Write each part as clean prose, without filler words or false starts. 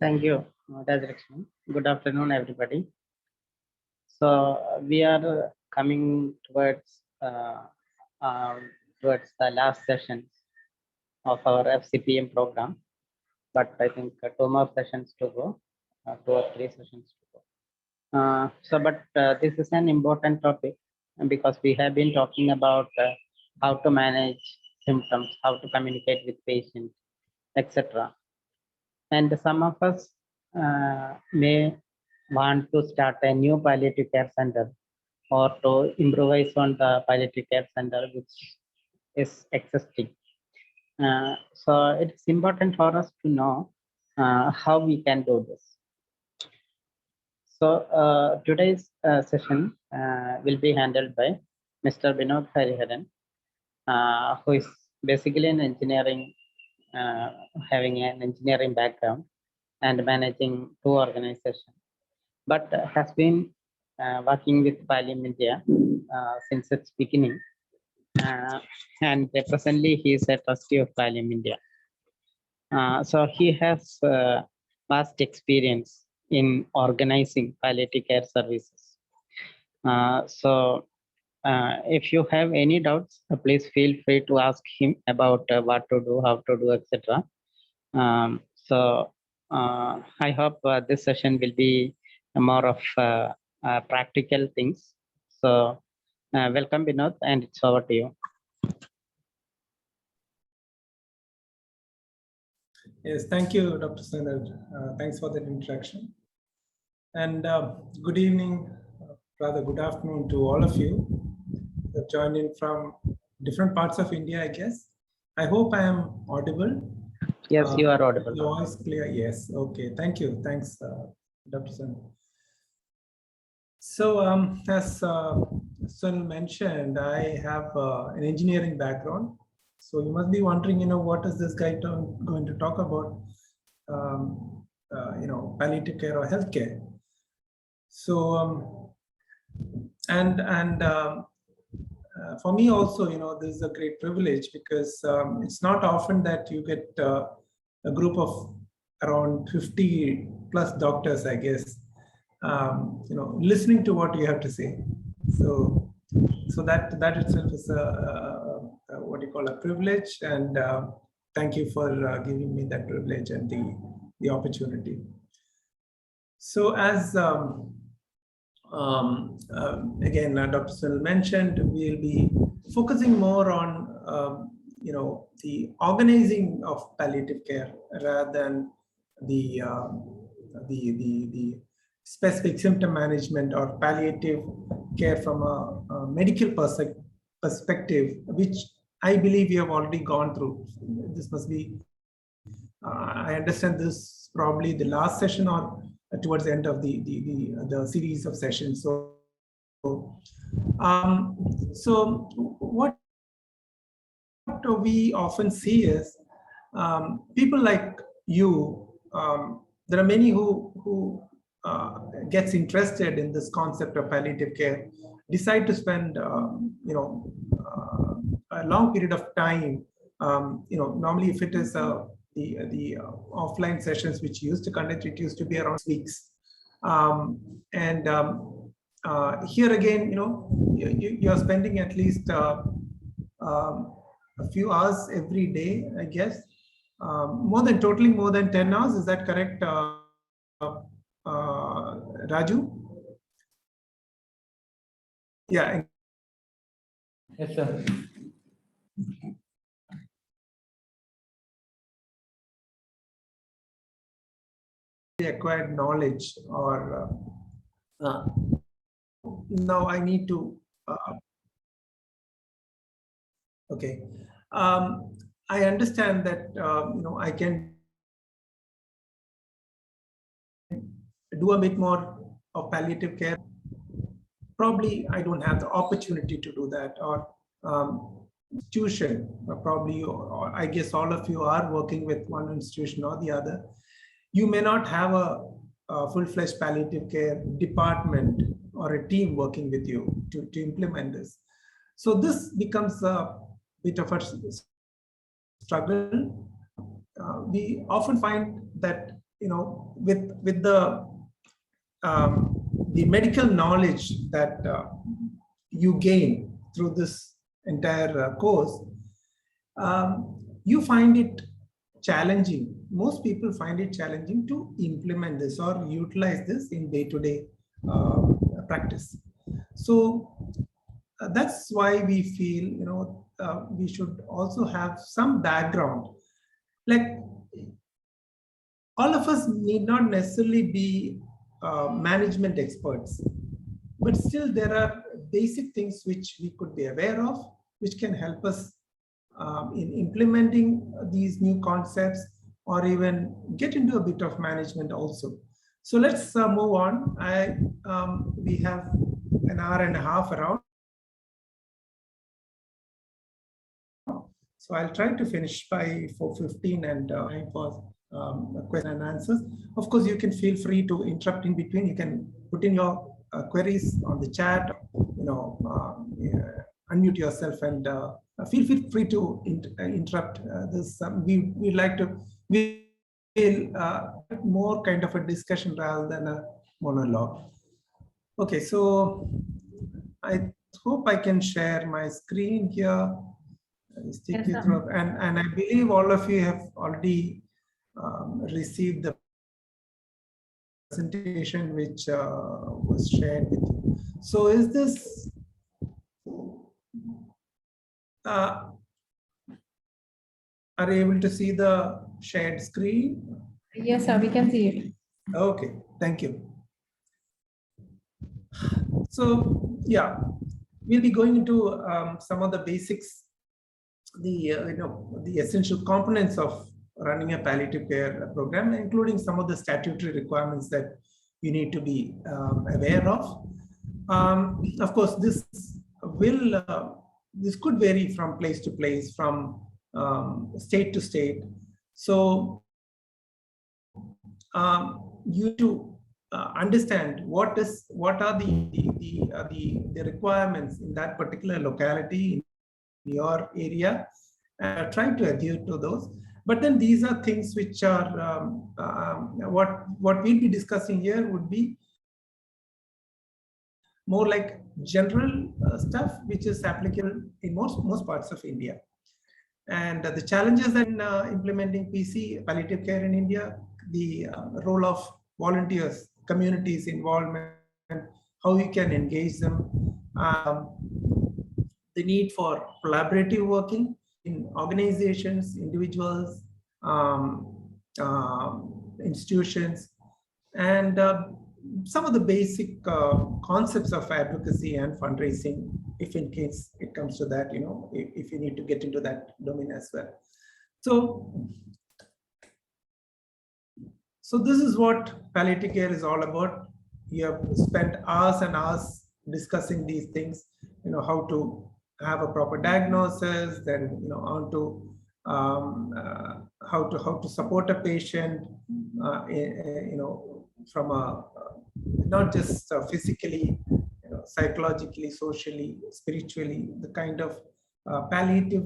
Thank you, Rajlakshmi. Good afternoon, everybody. So we are coming uh, towards the last sessions of our FCPM program, but I think two more sessions to go, 2 or 3 sessions to go. But this is an important topic because we have been talking about how to manage symptoms, how to communicate with patients, etc. And some of us may want to start a new palliative care center or to improvise on the palliative care center which is existing. So it's important for us to know how we can do this. So today's session will be handled by Mr. Vinod Hariharan, who is basically an engineering, having an engineering background and managing 2 organizations, but has been working with Pallium India since its beginning. And presently he is a trustee of Pallium India. So he has vast experience in organizing palliative care services. If you have any doubts, please feel free to ask him about what to do, how to do, etc. I hope this session will be more of practical things. So welcome, Vinod, and it's over to you. Yes, thank you, Dr. Sandar. Thanks for that introduction. And good evening, rather good afternoon to all of you who have joined in from different parts of India, I guess. I hope I am audible. Yes, you are audible. The voice clear, yes. Okay, thank you. Thanks, Dr. Sandar. So as Sunil mentioned, I have an engineering background. So you must be wondering, what is this guy going to talk about, palliative care or healthcare? So, for me also, this is a great privilege because it's not often that you get a group of around 50 plus doctors, I guess, listening to what you have to say. So that itself is what you call a privilege, and thank you for giving me that privilege and the opportunity. So as again, Dr. Sunil mentioned, we'll be focusing more on the organizing of palliative care rather than the specific symptom management or palliative care from a medical perspective, which I believe we have already gone through. This must be, I understand this probably the last session or towards the end of the series of sessions. So what we often see is people like you. There are many who gets interested in this concept of palliative care, decide to spend a long period of time. Normally if it is the offline sessions which used to conduct, it used to be around weeks. Here again, you're spending at least a few hours every day, I guess. Totaling more than 10 hours, is that correct, Raju? Yeah. Yes, sir. Acquired knowledge, or now I need to okay. I understand that I can do a bit more of palliative care. Probably I don't have the opportunity to do that, or institution, probably, or I guess all of you are working with one institution or the other. You may not have a full-fledged palliative care department or a team working with you to implement this. So this becomes a bit of a struggle. We often find that with the medical knowledge that you gain through this entire course, you find it challenging. Most people find it challenging to implement this or utilize this in day-to-day practice. So that's why we feel, we should also have some background. Like, all of us need not necessarily be management experts, but still there are basic things which we could be aware of, which can help us in implementing these new concepts, or even get into a bit of management also. So let's move on. We have an hour and a half around. So I'll try to finish by 4:15 and time for question and answers. Of course, you can feel free to interrupt in between. You can put in your queries on the chat, unmute yourself and feel free to interrupt this. We like to feel more kind of a discussion rather than a monologue. Okay, so I hope I can share my screen here. Yes, and I believe all of you have already received the presentation which was shared with you. So is this are you able to see the shared screen? Yes, sir, we can see it. Okay, thank you. So yeah, we'll be going into some of the basics, the essential components of running a palliative care program, including some of the statutory requirements that you need to be aware of. Of course, this could vary from place to place, from state to state. So you to understand what are the requirements in that particular locality, in your area, and try to adhere to those. But then these are things which are what we'll be discussing here would be more like general stuff which is applicable in most parts of India. And the challenges in implementing PC, palliative care in India, the role of volunteers, communities involvement, how you can engage them, the need for collaborative working in organizations, individuals, institutions, and some of the basic concepts of advocacy and fundraising, if in case it comes to that, if you need to get into that domain as well. So this is what palliative care is all about. You have spent hours and hours discussing these things, how to have a proper diagnosis, then on to how to support a patient, from a not just physically, psychologically, socially, spiritually, the kind of palliative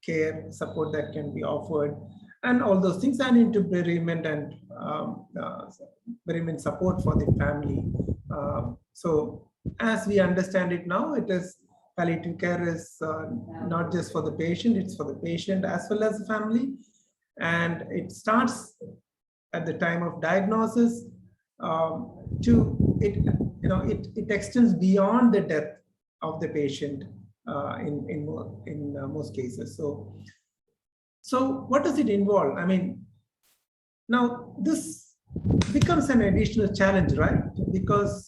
care support that can be offered, and all those things, and into bereavement and bereavement support for the family. So as we understand it now, it is palliative care is not just for the patient, it's for the patient as well as the family. And it starts at the time of diagnosis it extends beyond the death of the patient in most cases. So what does it involve? I mean, now this becomes an additional challenge, right? Because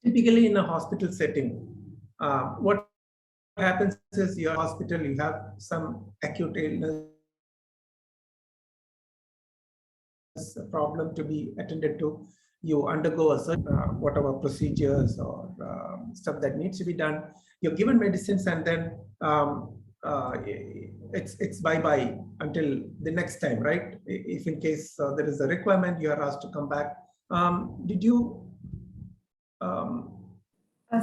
typically in a hospital setting, what happens is your hospital, you have some acute illness, problem to be attended to, you undergo a certain whatever procedures or stuff that needs to be done, you're given medicines, and then it's bye-bye until the next time, right? If in case there is a requirement, you are asked to come back. Did you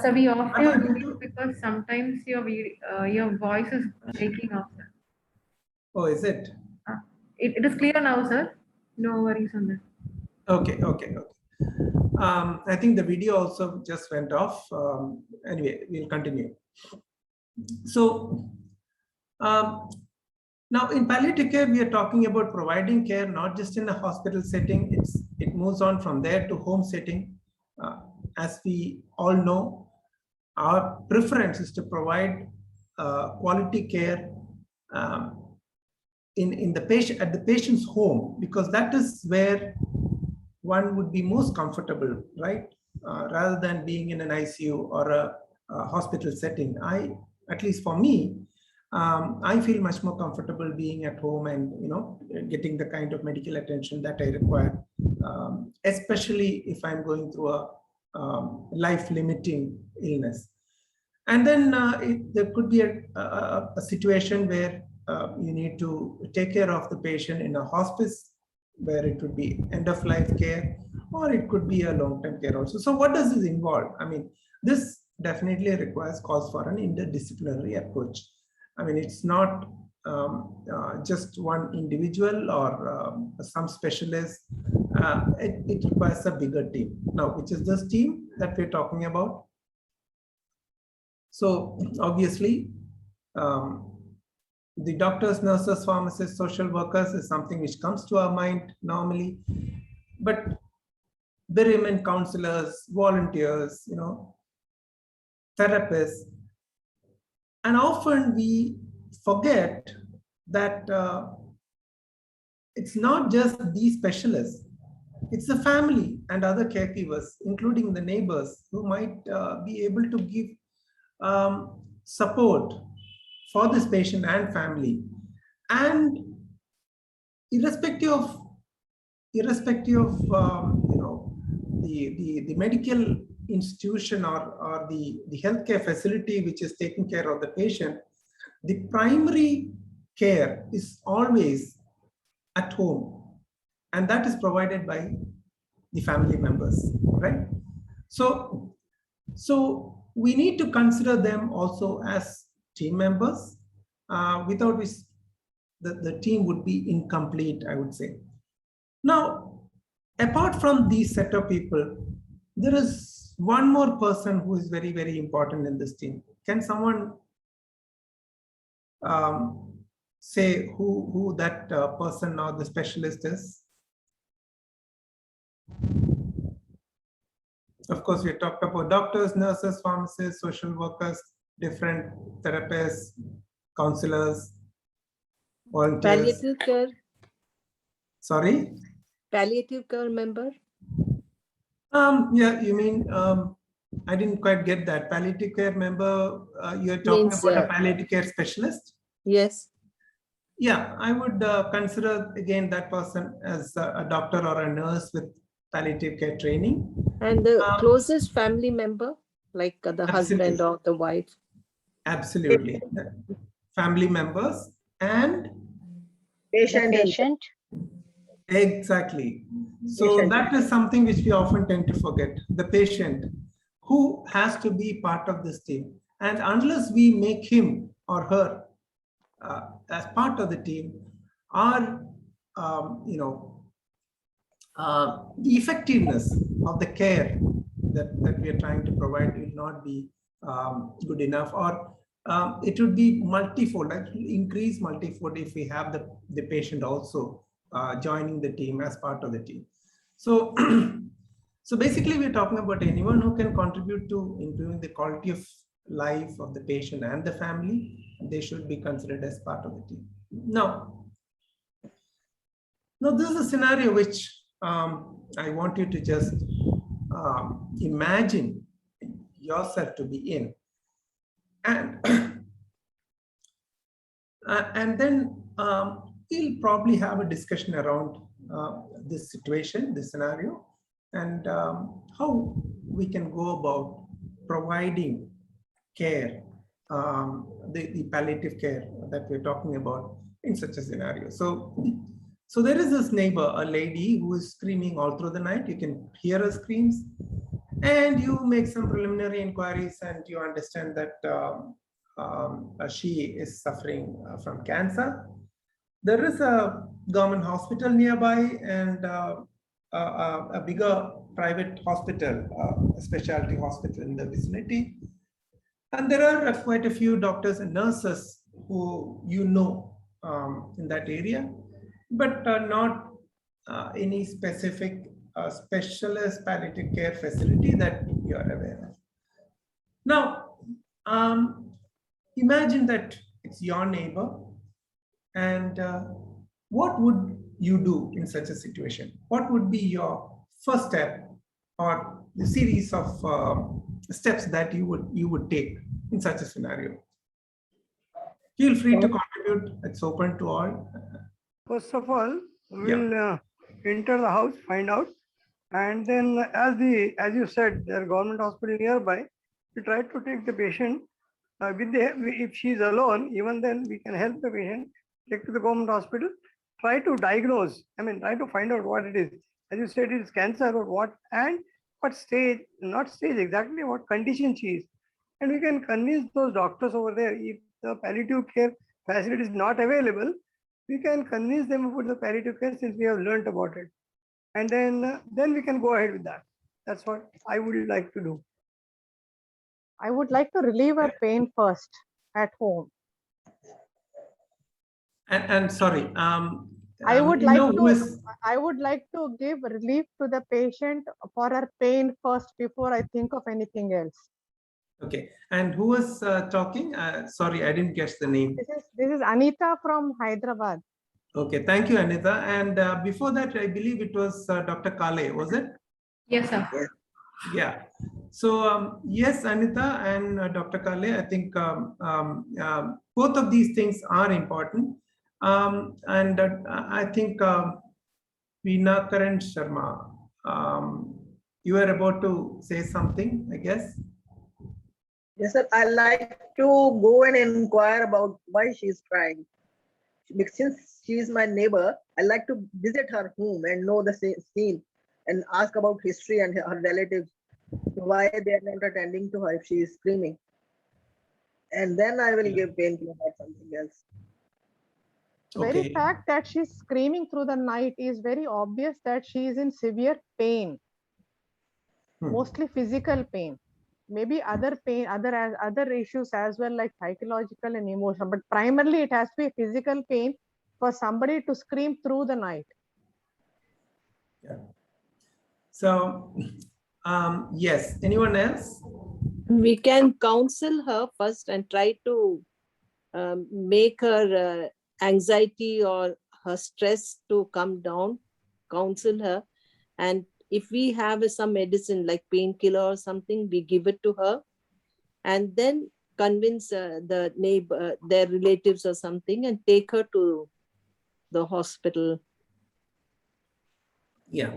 So we off your video because sometimes your voice is breaking off. Oh, is it? It is clear now, sir. No worries on that. Okay. I think the video also just went off. Anyway, we'll continue. So now in palliative care, we are talking about providing care not just in a hospital setting. It moves on from there to home setting. As we all know, our preference is to provide quality care in the patient at the patient's home, because that is where one would be most comfortable, right? Rather than being in an ICU or a hospital setting. At least for me, I feel much more comfortable being at home and getting the kind of medical attention that I require, especially if I'm going through a life-limiting illness. And then there could be a situation where you need to take care of the patient in a hospice, where it would be end-of-life care, or it could be a long-term care also. So what does this involve? I mean, this definitely requires calls for an interdisciplinary approach. I mean, it's not just one individual or some specialist. It requires a bigger team. Now, which is this team that we're talking about? So obviously, the doctors, nurses, pharmacists, social workers is something which comes to our mind normally, but bereavement counselors, volunteers, therapists, and often we forget that it's not just these specialists, it's the family and other caregivers, including the neighbors, who might be able to give support for this patient and family. And irrespective of the medical institution or the healthcare facility which is taking care of the patient, the primary care is always at home, and that is provided by the family members, right? So we need to consider them also as team members, without which the team would be incomplete, I would say. Now, apart from these set of people, there is one more person who is very, very important in this team. Can someone say who that person or the specialist is? Of course, we talked about doctors, nurses, pharmacists, social workers, different therapists, counselors, volunteers. Palliative care. Sorry? Palliative care member. Yeah, you mean, I didn't quite get that. Palliative care member, you're talking Means, about a palliative care specialist? Yes. Yeah, I would consider again that person as a doctor or a nurse with palliative care training. And the closest family member, like the husband or the wife. Absolutely. Family members and patient. Exactly. So that is something which we often tend to forget. The patient, who has to be part of this team. And unless we make him or her as part of the team, our the effectiveness of the care that we are trying to provide will not be good enough, or it would be multifold, actually increase multifold if we have the patient also joining the team as part of the team. So, so basically we're talking about anyone who can contribute to improving the quality of life of the patient and the family. They should be considered as part of the team. Now this is a scenario which I want you to just imagine yourself to be in, and and then we'll probably have a discussion around this situation, this scenario, and how we can go about providing care, the palliative care that we're talking about in such a scenario. So there is this neighbor, a lady who is screaming all through the night. You can hear her screams, and you make some preliminary inquiries, and you understand that she is suffering from cancer. There is a government hospital nearby and a bigger private hospital, a specialty hospital in the vicinity. And there are quite a few doctors and nurses who in that area, but not any specific specialist palliative care facility that you are aware of. Now, imagine that it's your neighbor, and what would you do in such a situation? What would be your first step or the series of steps that you would take in such a scenario? Feel free to contribute. It's open to all. First of all, we'll enter the house, find out, and then as you said, there are government hospital nearby. We try to take the patient if she's alone. Even then, we can help the patient take to the government hospital. Try to diagnose. Try to find out what it is. As you said, it is cancer or what, and what stage, not stage exactly, what condition she is. And we can convince those doctors over there. If the palliative care facility is not available, we can convince them about the palliative care since we have learnt about it. And then we can go ahead with that. That's what I would like to do. I would like to relieve her pain first at home. And sorry, I would like to give relief to the patient for her pain first before I think of anything else. Okay. And who was talking? Sorry, I didn't catch the name. This is Anita from Hyderabad. Okay, thank you, Anita. And before that, I believe it was Dr. Kale, was it? Yes, sir. Yeah. So yes, Anita and Dr. Kale, I think both of these things are important. And I think Veena Karan Sharma, you were about to say something, I guess. Yes, sir. I like to go and inquire about why she's crying. Since she is my neighbor, I like to visit her home and know the scene and ask about history and her relatives, why they are not attending to her if she is screaming. And then I will give painkiller or something else. The very fact that she's screaming through the night is very obvious that she is in severe pain, mostly physical pain. Maybe other pain, other issues as well, like psychological and emotional, but primarily it has to be physical pain for somebody to scream through the night. Yeah. So, yes, anyone else? We can counsel her first and try to make her anxiety or her stress to come down, counsel her. And if we have some medicine like painkiller or something, we give it to her and then convince the neighbor, their relatives or something, and take her to the hospital. Yeah.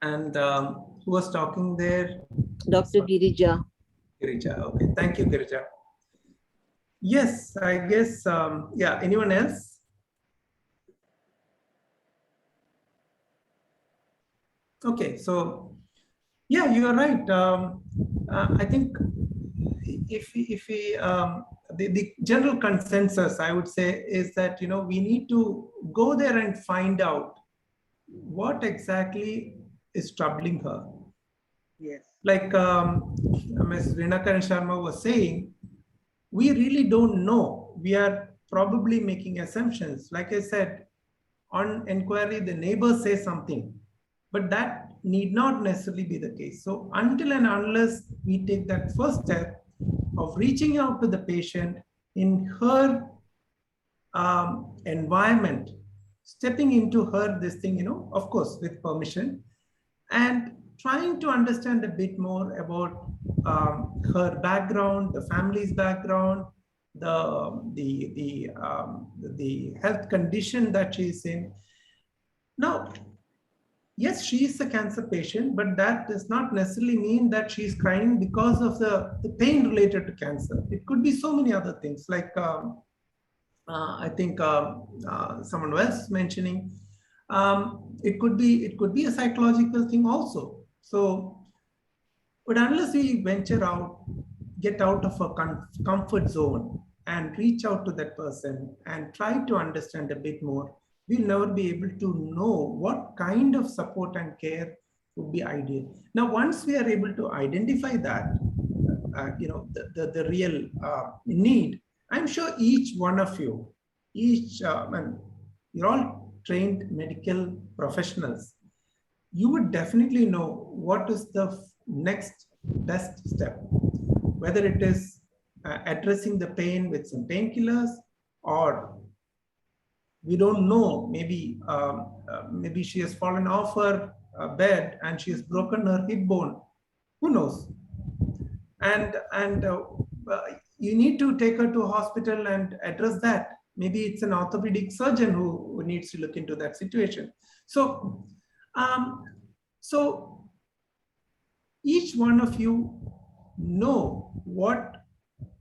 And who was talking there? Dr. Girija. Girija, okay. Thank you, Girija. Yes, I guess, yeah, anyone else? Okay, so yeah, you are right. I think if we the general consensus, I would say, is that we need to go there and find out what exactly is troubling her. Yes. Like Ms. Veena Karan Sharma was saying, we really don't know. We are probably making assumptions. Like I said, on inquiry, the neighbors say something, but that need not necessarily be the case. So until and unless we take that first step of reaching out to the patient in her environment, stepping into her this thing, of course, with permission, and trying to understand a bit more about her background, the family's background, the health condition that she is in. Now, yes, she is a cancer patient, but that does not necessarily mean that she is crying because of the pain related to cancer. It could be so many other things, like I think someone else mentioning. It could be a psychological thing also. So, but unless we venture out, get out of a comfort zone and reach out to that person and try to understand a bit more, we'll never be able to know what kind of support and care would be ideal. Now, once we are able to identify that, the real need, I'm sure each one of you, and you're all trained medical professionals, you would definitely know what is the next best step, whether it is addressing the pain with some painkillers, or we don't know, maybe maybe she has fallen off her bed and she has broken her hip bone. Who knows? And you need to take her to a hospital and address that. Maybe it's an orthopedic surgeon who needs to look into that situation. So, so each one of you know what,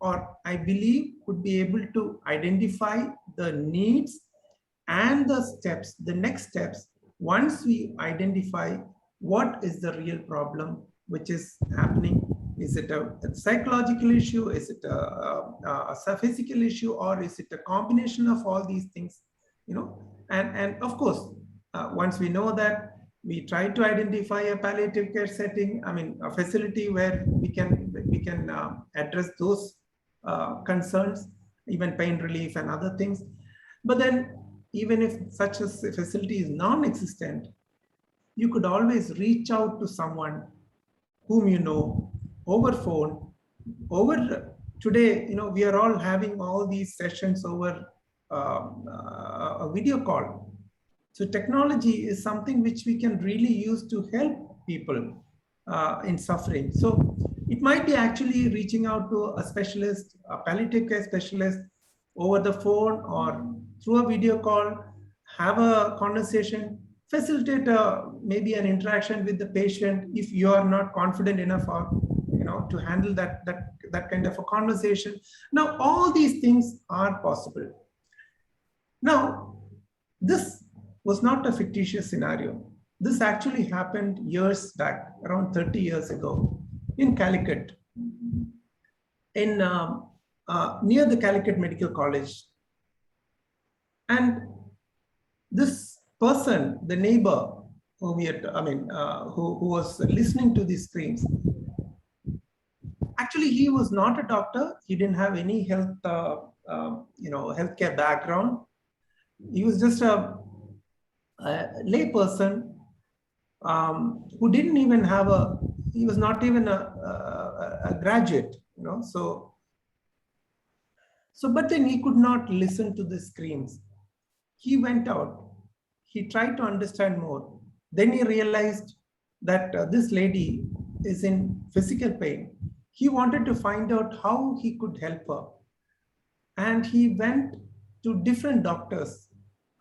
or I believe could be able to identify the needs and the steps, the next steps, once we identify what is the real problem which is happening. Is it a psychological issue? Is it a physical issue? Or is it a combination of all these things? And of course, once we know that, we try to identify a palliative care setting, a facility where we can address those concerns, even pain relief and other things. But then, even if such a facility is non-existent, you could always reach out to someone whom you know over phone, over today. We are all having all these sessions over a video call. So technology is something which we can really use to help people in suffering. So it might be actually reaching out to a specialist, a palliative care specialist, over the phone or through a video call, have a conversation, facilitate maybe an interaction with the patient if you are not confident enough or to handle that kind of a conversation. Now, all these things are possible. Now, this was not a fictitious scenario. This actually happened years back, around 30 years ago, in Calicut, in near the Calicut Medical College. And this person, the neighbor who who was listening to these screams, actually he was not a doctor. He didn't have any health, healthcare background. He was just a lay person who didn't even have he was not even a graduate, So, but then he could not listen to the screams. He went out. He tried to understand more. Then he realized that this lady is in physical pain. He wanted to find out how he could help her. And he went to different doctors,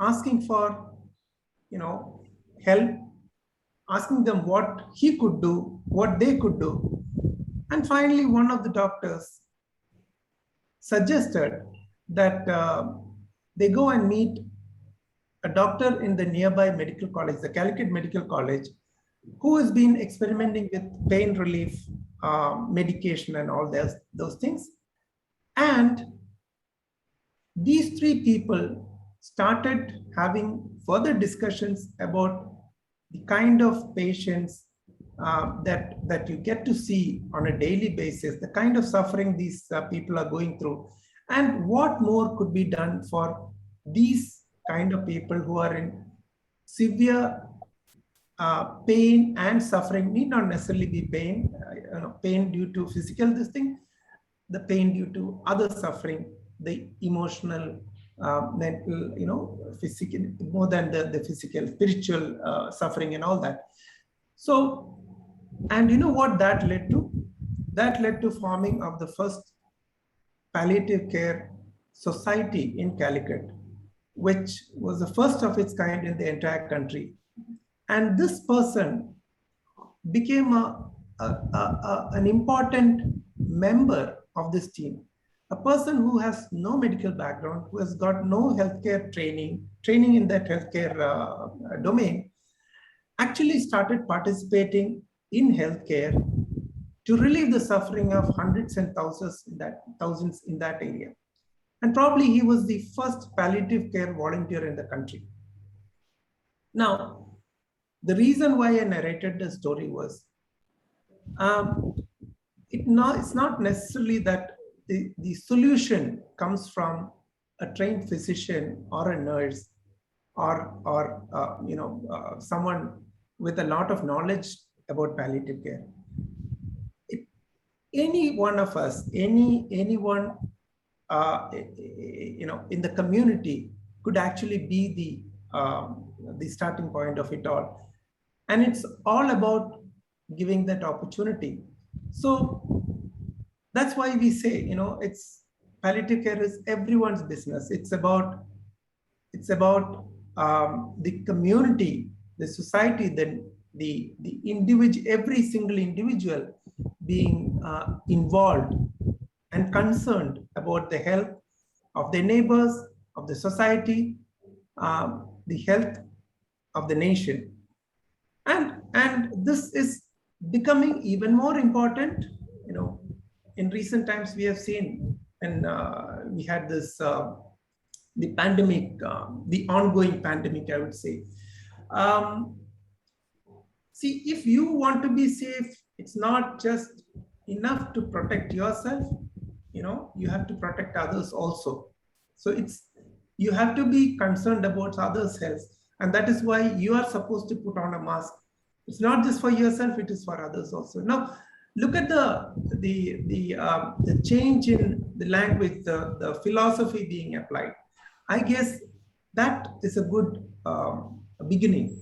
asking for, help, asking them what he could do, what they could do. And finally, one of the doctors suggested that they go and meet a doctor in the nearby medical college, the Calicut Medical College, who has been experimenting with pain relief, medication and all those things. And these three people started having further discussions about the kind of patients that you get to see on a daily basis, the kind of suffering these people are going through, and what more could be done for these kind of people who are in severe pain and suffering. Need not necessarily be pain, pain due to physical the pain due to other suffering, the emotional, mental, physical, more than the physical, spiritual suffering and all that. So, and you know what that led to? That led to forming of the first palliative care society in Calicut, which was the first of its kind in the entire country. And this person became an important member of this team, a person who has no medical background, who has got no healthcare training in that healthcare domain, actually started participating in healthcare to relieve the suffering of hundreds and thousands in that area. And probably he was the first palliative care volunteer in the country. Now, the reason why I narrated the story was, it's not necessarily that the solution comes from a trained physician or a nurse or someone with a lot of knowledge about palliative care. Any one of us, anyone in the community could actually be the starting point of it all. And it's all about giving that opportunity. So that's why we say, it's palliative care is everyone's business. It's about the community, the society, the individual, every single individual being involved and concerned about the health of their neighbors, of the society, the health of the nation. And this is becoming even more important. In recent times, we have seen, and we had this, the pandemic, the ongoing pandemic, I would say. See, if you want to be safe, it's not just enough to protect yourself, you have to protect others also. So you have to be concerned about others' health. And that is why you are supposed to put on a mask. It's not just for yourself, it is for others also. Now, look at the change in the language, the philosophy being applied. I guess that is a good beginning.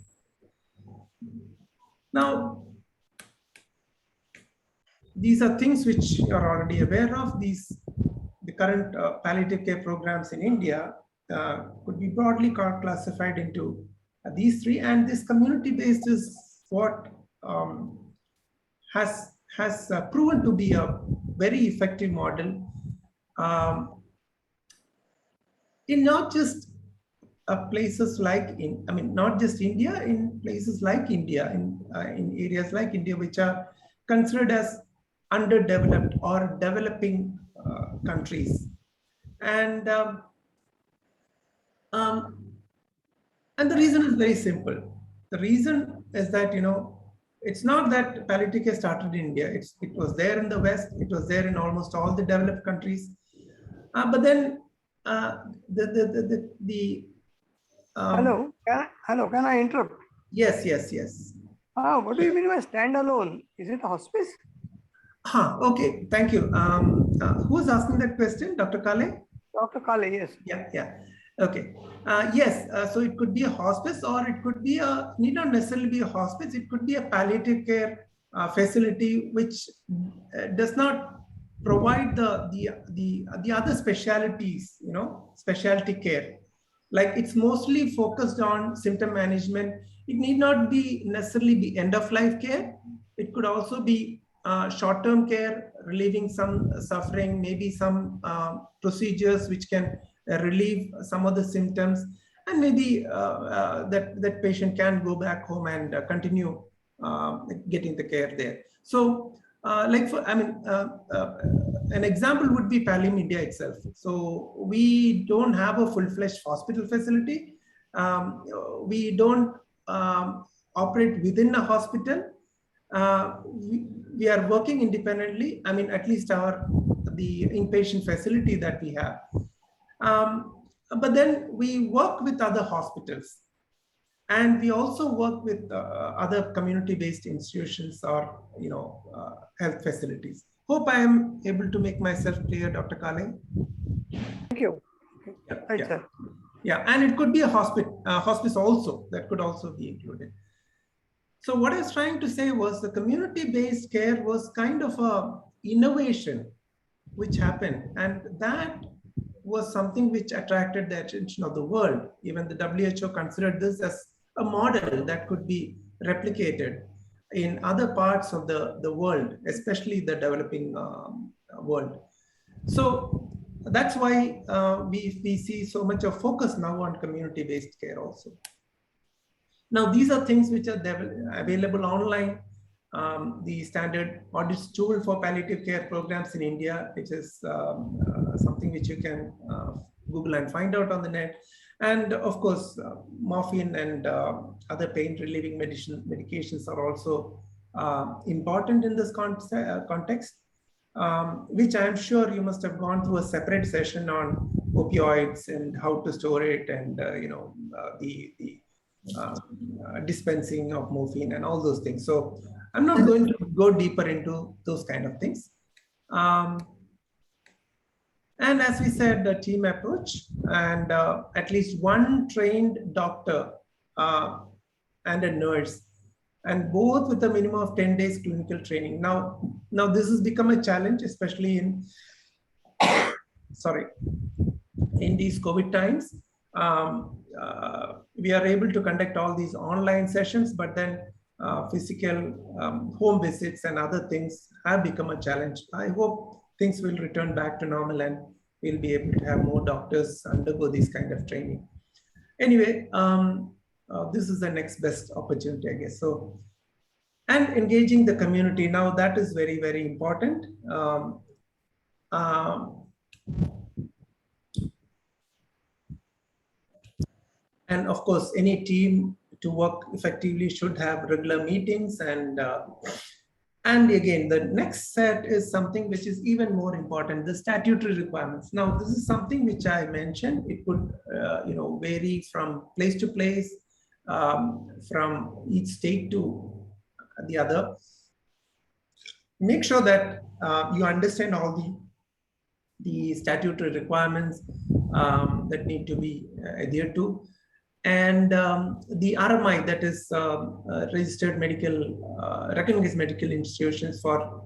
Now, these are things which you are already aware of. The current palliative care programs in India could be broadly classified into these three, and this community-based is what has proven to be a very effective model in not just places like not just India, in places like India, in areas like India, which are considered as underdeveloped or developing countries. And the reason is very simple. The reason is that, it's not that palliative care started in India. It was there in the West. It was there in almost all the developed countries. But then Hello, can I interrupt? Yes. What do you mean by standalone? Is it a hospice? Okay, thank you. Who is asking that question? Dr. Kale? Dr. Kale, yes. Yeah. Okay. Yes, so it could be a hospice, or it could be need not necessarily be a hospice. It could be a palliative care facility which does not provide the other specialties, specialty care. Like, it's mostly focused on symptom management. It need not be necessarily be end of life care. It could also be short-term care, relieving some suffering, maybe some procedures which can relieve some of the symptoms, and maybe that patient can go back home and continue getting the care there. So an example would be Pallium India itself. So we don't have a full-fledged hospital facility. We don't operate within a hospital. We are working independently. At least the inpatient facility that we have. But then we work with other hospitals, and we also work with other community-based institutions or health facilities. Hope I am able to make myself clear, Dr. Kale. Thank you. Right, sir. Yeah, and it could be a hospice also. That could also be included. So what I was trying to say was the community-based care was kind of a innovation which happened, and that was something which attracted the attention of the world. Even the WHO considered this as a model that could be replicated in other parts of the world, especially the developing world. So that's why we see so much of focus now on community-based care also. Now, these are things which are available online. The standard audits tool for palliative care programs in India, which is something which you can Google and find out on the net. And of course, morphine and other pain relieving medications are also important in this context, which I'm sure you must have gone through a separate session on opioids and how to store it, and the dispensing of morphine and all those things. So I'm not going to go deeper into those kind of things. And as we said, the team approach, and at least one trained doctor and a nurse, and both with a minimum of 10 days clinical training. Now this has become a challenge, especially in, sorry, in these COVID times. We are able to conduct all these online sessions, but then physical home visits and other things have become a challenge. I hope things will return back to normal and we'll be able to have more doctors undergo this kind of training. Anyway, this is the next best opportunity, I guess. So, and engaging the community. Now that is very, very important. And of course, any team to work effectively should have regular meetings. And again, the next set is something which is even more important, the statutory requirements. Now, this is something which I mentioned. It could vary from place to place, from each state to the other. Make sure that you understand all the statutory requirements that need to be adhered to. And the RMI, that is registered medical, recognized medical institutions for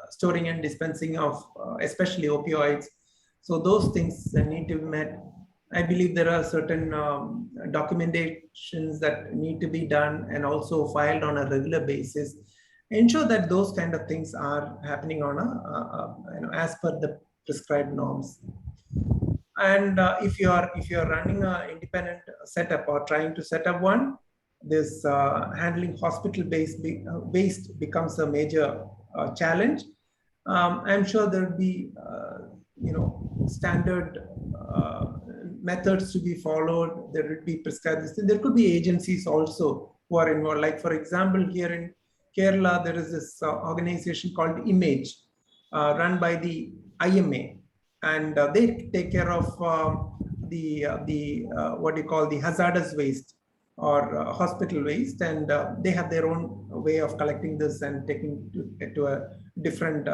storing and dispensing of especially opioids. So those things need to be met. I believe there are certain documentations that need to be done and also filed on a regular basis. Ensure that those kind of things are happening on as per the prescribed norms. And if you are running an independent setup or trying to set up one, this handling hospital-based waste becomes a major challenge. I'm sure there will be standard methods to be followed. There will be prescribed. There could be agencies also who are involved. Like for example, here in Kerala, there is this organization called Image, run by the IMA. And they take care of what you call the hazardous waste or hospital waste, and they have their own way of collecting this and taking it to a different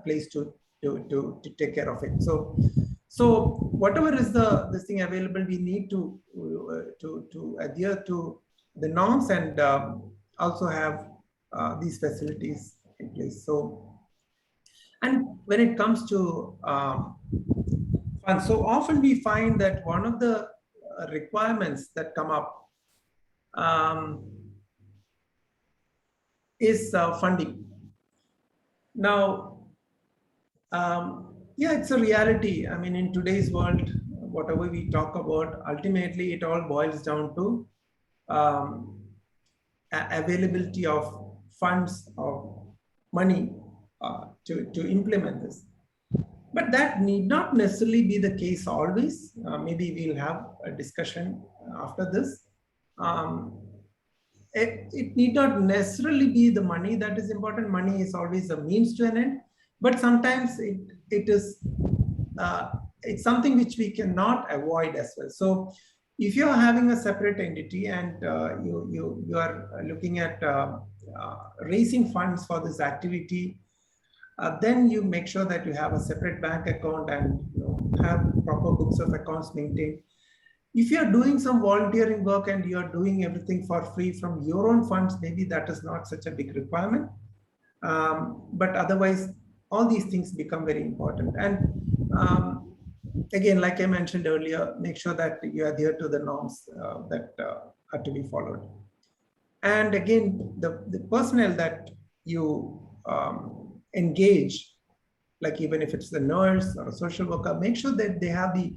place to take care of it. So whatever is this thing available, we need to adhere to the norms and also have these facilities in place. So. And when it comes to funds, so often we find that one of the requirements that come up is funding. Now, yeah, it's a reality. I mean, in today's world, whatever we talk about, ultimately it all boils down to availability of funds or money to implement this. But that need not necessarily be the case always. Maybe we'll have a discussion after this. It need not necessarily be the money that is important. Money is always a means to an end, but sometimes it's something which we cannot avoid as well. So if you're having a separate entity and you are looking at raising funds for this activity, then you make sure that you have a separate bank account and have proper books of accounts maintained. If you're doing some volunteering work and you're doing everything for free from your own funds, maybe that is not such a big requirement. But otherwise, all these things become very important. And again, like I mentioned earlier, make sure that you adhere to the norms that are to be followed. And again, the personnel that you engage, like even if it's the nurse or a social worker, make sure that they have the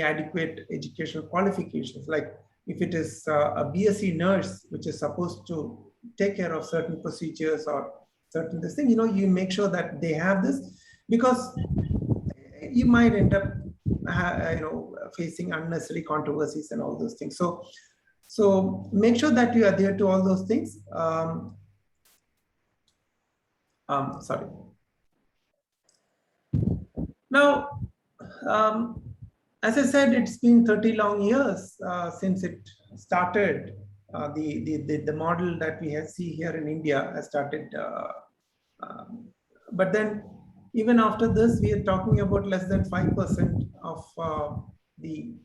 adequate educational qualifications. Like if it is a BSc nurse, which is supposed to take care of certain procedures or certain this thing, you make sure that they have this, because you might end up facing unnecessary controversies and all those things. So make sure that you adhere to all those things. Sorry. Now, as I said, it's been 30 long years since it started. The model that we see here in India has started. But then, even after this, we are talking about less than 5% of the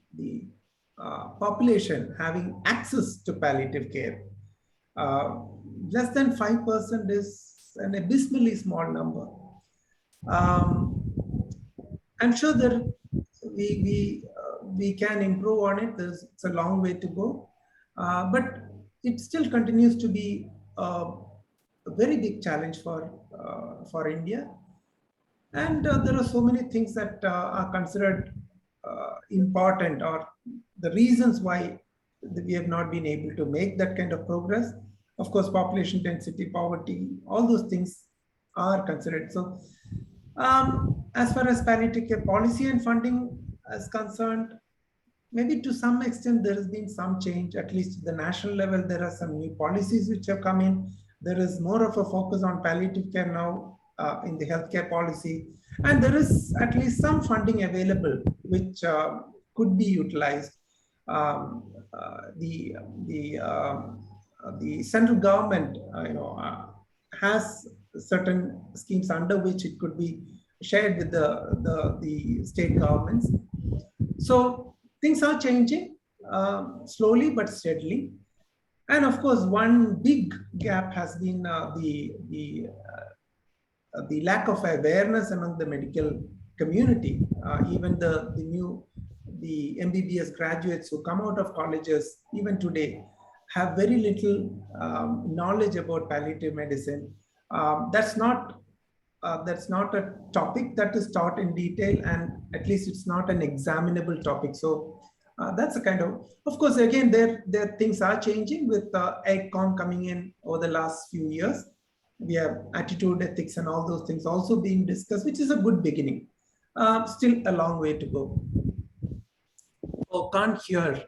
population having access to palliative care. Less than 5% is an abysmally small number. I'm sure that we can improve on it. It's a long way to go, but it still continues to be a very big challenge for India. And there are so many things that are considered important, or the reasons why we have not been able to make that kind of progress. Of course, population density, poverty, all those things are considered. So as far as palliative care policy and funding is concerned, maybe to some extent there has been some change. At least at the national level, there are some new policies which have come in. There is more of a focus on palliative care now in the healthcare policy, and there is at least some funding available which could be utilized. The central government, has certain schemes under which it could be shared with the state governments. So things are changing slowly but steadily. And of course, one big gap has been the lack of awareness among the medical community. Even the MBBS graduates who come out of colleges, even today, have very little knowledge about palliative medicine. That's not a topic that is taught in detail, and at least it's not an examinable topic. So that's a kind of course, again, there things are changing with AICOM coming in over the last few years. We have attitude, ethics, and all those things also being discussed, which is a good beginning. Still a long way to go. Oh, can't hear.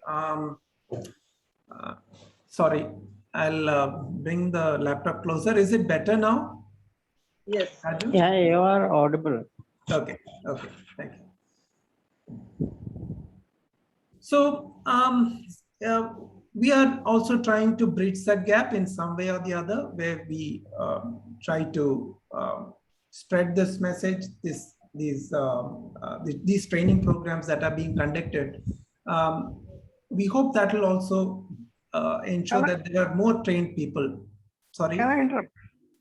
Sorry, I'll bring the laptop closer. Is it better now? Yes. Raju? Yeah, you are audible. Okay, thank you. So we are also trying to bridge that gap in some way or the other, where we try to spread this message, these training programs that are being conducted. We hope that will also ensure that there are more trained people. Sorry. Can I interrupt?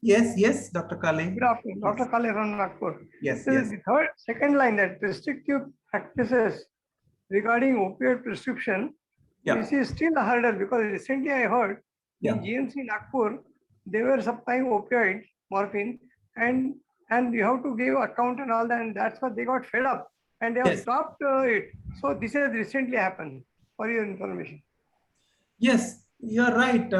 Yes, Dr. Kale. Good afternoon, Dr. Kale from Nagpur. Yes. The second line, that restrictive practices regarding opioid prescription, this is still a hurdle, because recently I heard in GMC Nagpur, they were supplying opioid, morphine, and you have to give account and all that, and that's what they got fed up and they have stopped it. So this has recently happened, for your information. Yes, you're right.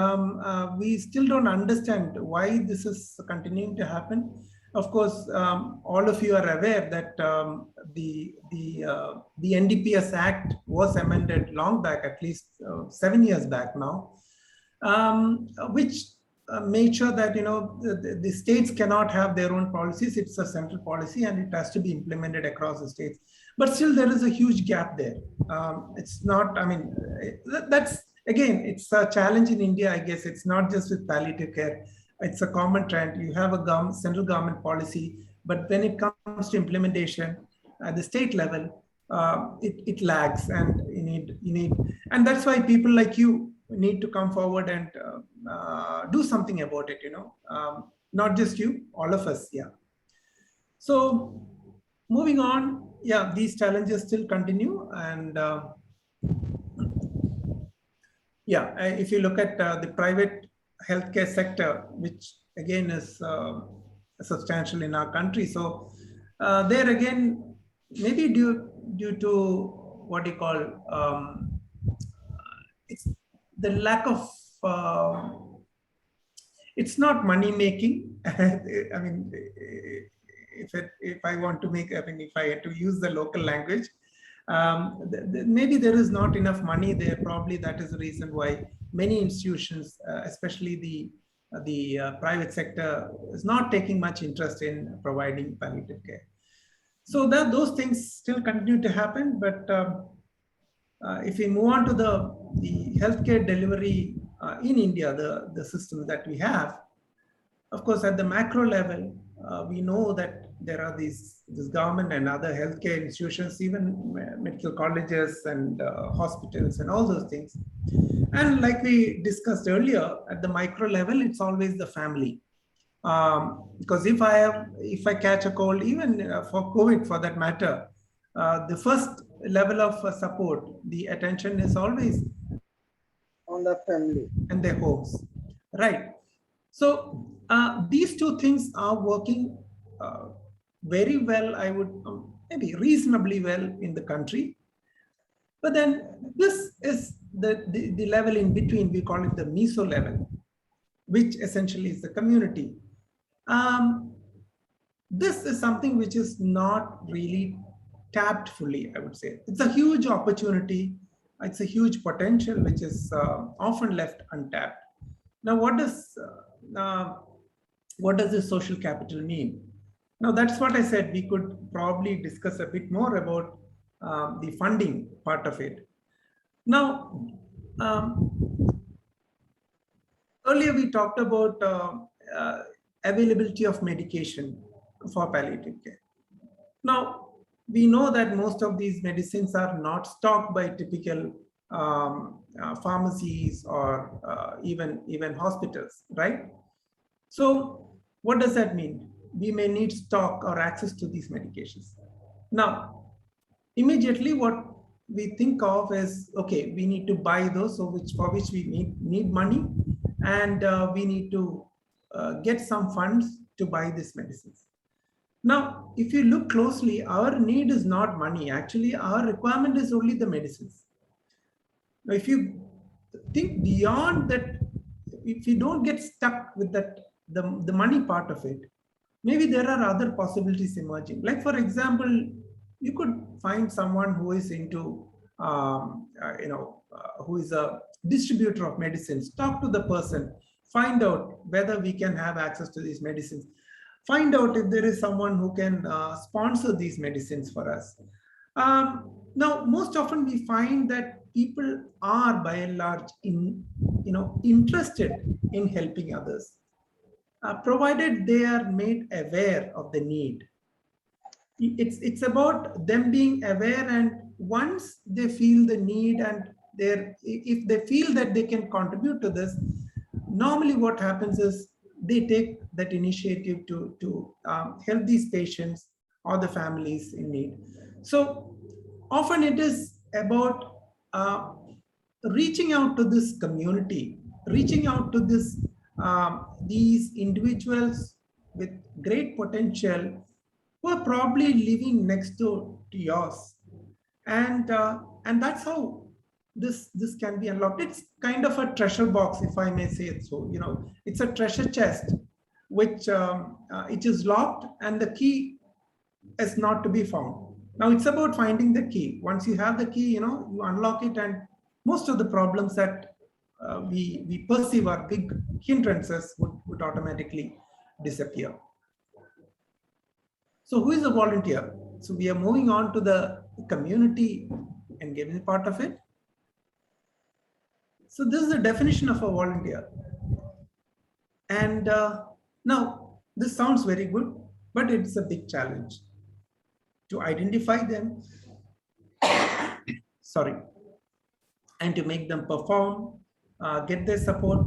We still don't understand why this is continuing to happen. Of course, all of you are aware that the NDPS Act was amended long back, at least 7 years back now, which made sure that the states cannot have their own policies. It's a central policy and it has to be implemented across the states. But still, there is a huge gap there. It's not. I mean, that's again, it's a challenge in India. I guess it's not just with palliative care. It's a common trend. You have a central government policy, but when it comes to implementation at the state level, it lags, and you need, and that's why people like you need to come forward and do something about it. Not just you, all of us. Yeah. So moving on. Yeah, these challenges still continue, and if you look at the private healthcare sector, which again is substantial in our country. So there again, maybe due to what you call it's the lack of it's not money making. I mean, if I want to make, I mean, if I had to use the local language, Maybe there is not enough money there. Probably that is the reason why many institutions, especially the private sector, is not taking much interest in providing palliative care. So that those things still continue to happen. But if we move on to the healthcare delivery in India, the system that we have, of course, at the macro level, we know that there are this government and other healthcare institutions, even medical colleges and hospitals and all those things. And like we discussed earlier, at the micro level, it's always the family. Because if I catch a cold, even for COVID for that matter, the first level of support, the attention is always on the family and their homes, right? So these two things are working very well, I would maybe reasonably well in the country. But then this is the level in between, we call it the meso level, which essentially is the community. This is something which is not really tapped fully, I would say. It's a huge opportunity. It's a huge potential, which is often left untapped. Now, what does this social capital mean? Now, that's what I said. We could probably discuss a bit more about the funding part of it. Now, earlier we talked about availability of medication for palliative care. Now, we know that most of these medicines are not stocked by typical pharmacies or even hospitals, right? So what does that mean? We may need stock or access to these medications. Now, immediately what we think of is, okay, we need to buy those, so for which we need money, and we need to get some funds to buy these medicines. Now, if you look closely, our need is not money. Actually, our requirement is only the medicines. Now, if you think beyond that, if you don't get stuck with that, the money part of it, maybe there are other possibilities emerging. Like, for example, you could find someone who is into, who is a distributor of medicines. Talk to the person, find out whether we can have access to these medicines. Find out if there is someone who can sponsor these medicines for us. Now, most often we find that people are by and large interested in helping others, provided they are made aware of the need. It's about them being aware, and once they feel the need and if they feel that they can contribute to this, normally what happens is they take that initiative to help these patients or the families in need. So often it is about reaching out to this community, reaching out to these individuals with great potential who are probably living next door to yours, and that's how this can be unlocked. It's kind of a treasure box, if I may say it so. It's a treasure chest which it is locked, and the key is not to be found. Now it's about finding the key. Once you have the key, you unlock it, and most of the problems that we perceive are big hindrances would automatically disappear. So who is a volunteer? So we are moving on to the community engagement part of it. So this is the definition of a volunteer. And now this sounds very good, but it's a big challenge to identify them, and to make them perform, get their support.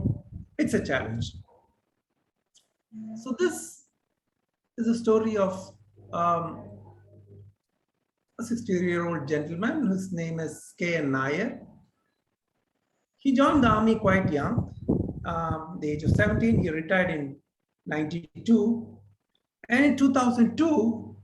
It's a challenge. So this is a story of a 60-year-old gentleman whose name is K.N. Nair. He joined the army quite young, the age of 17. He retired in 92. And in 2002,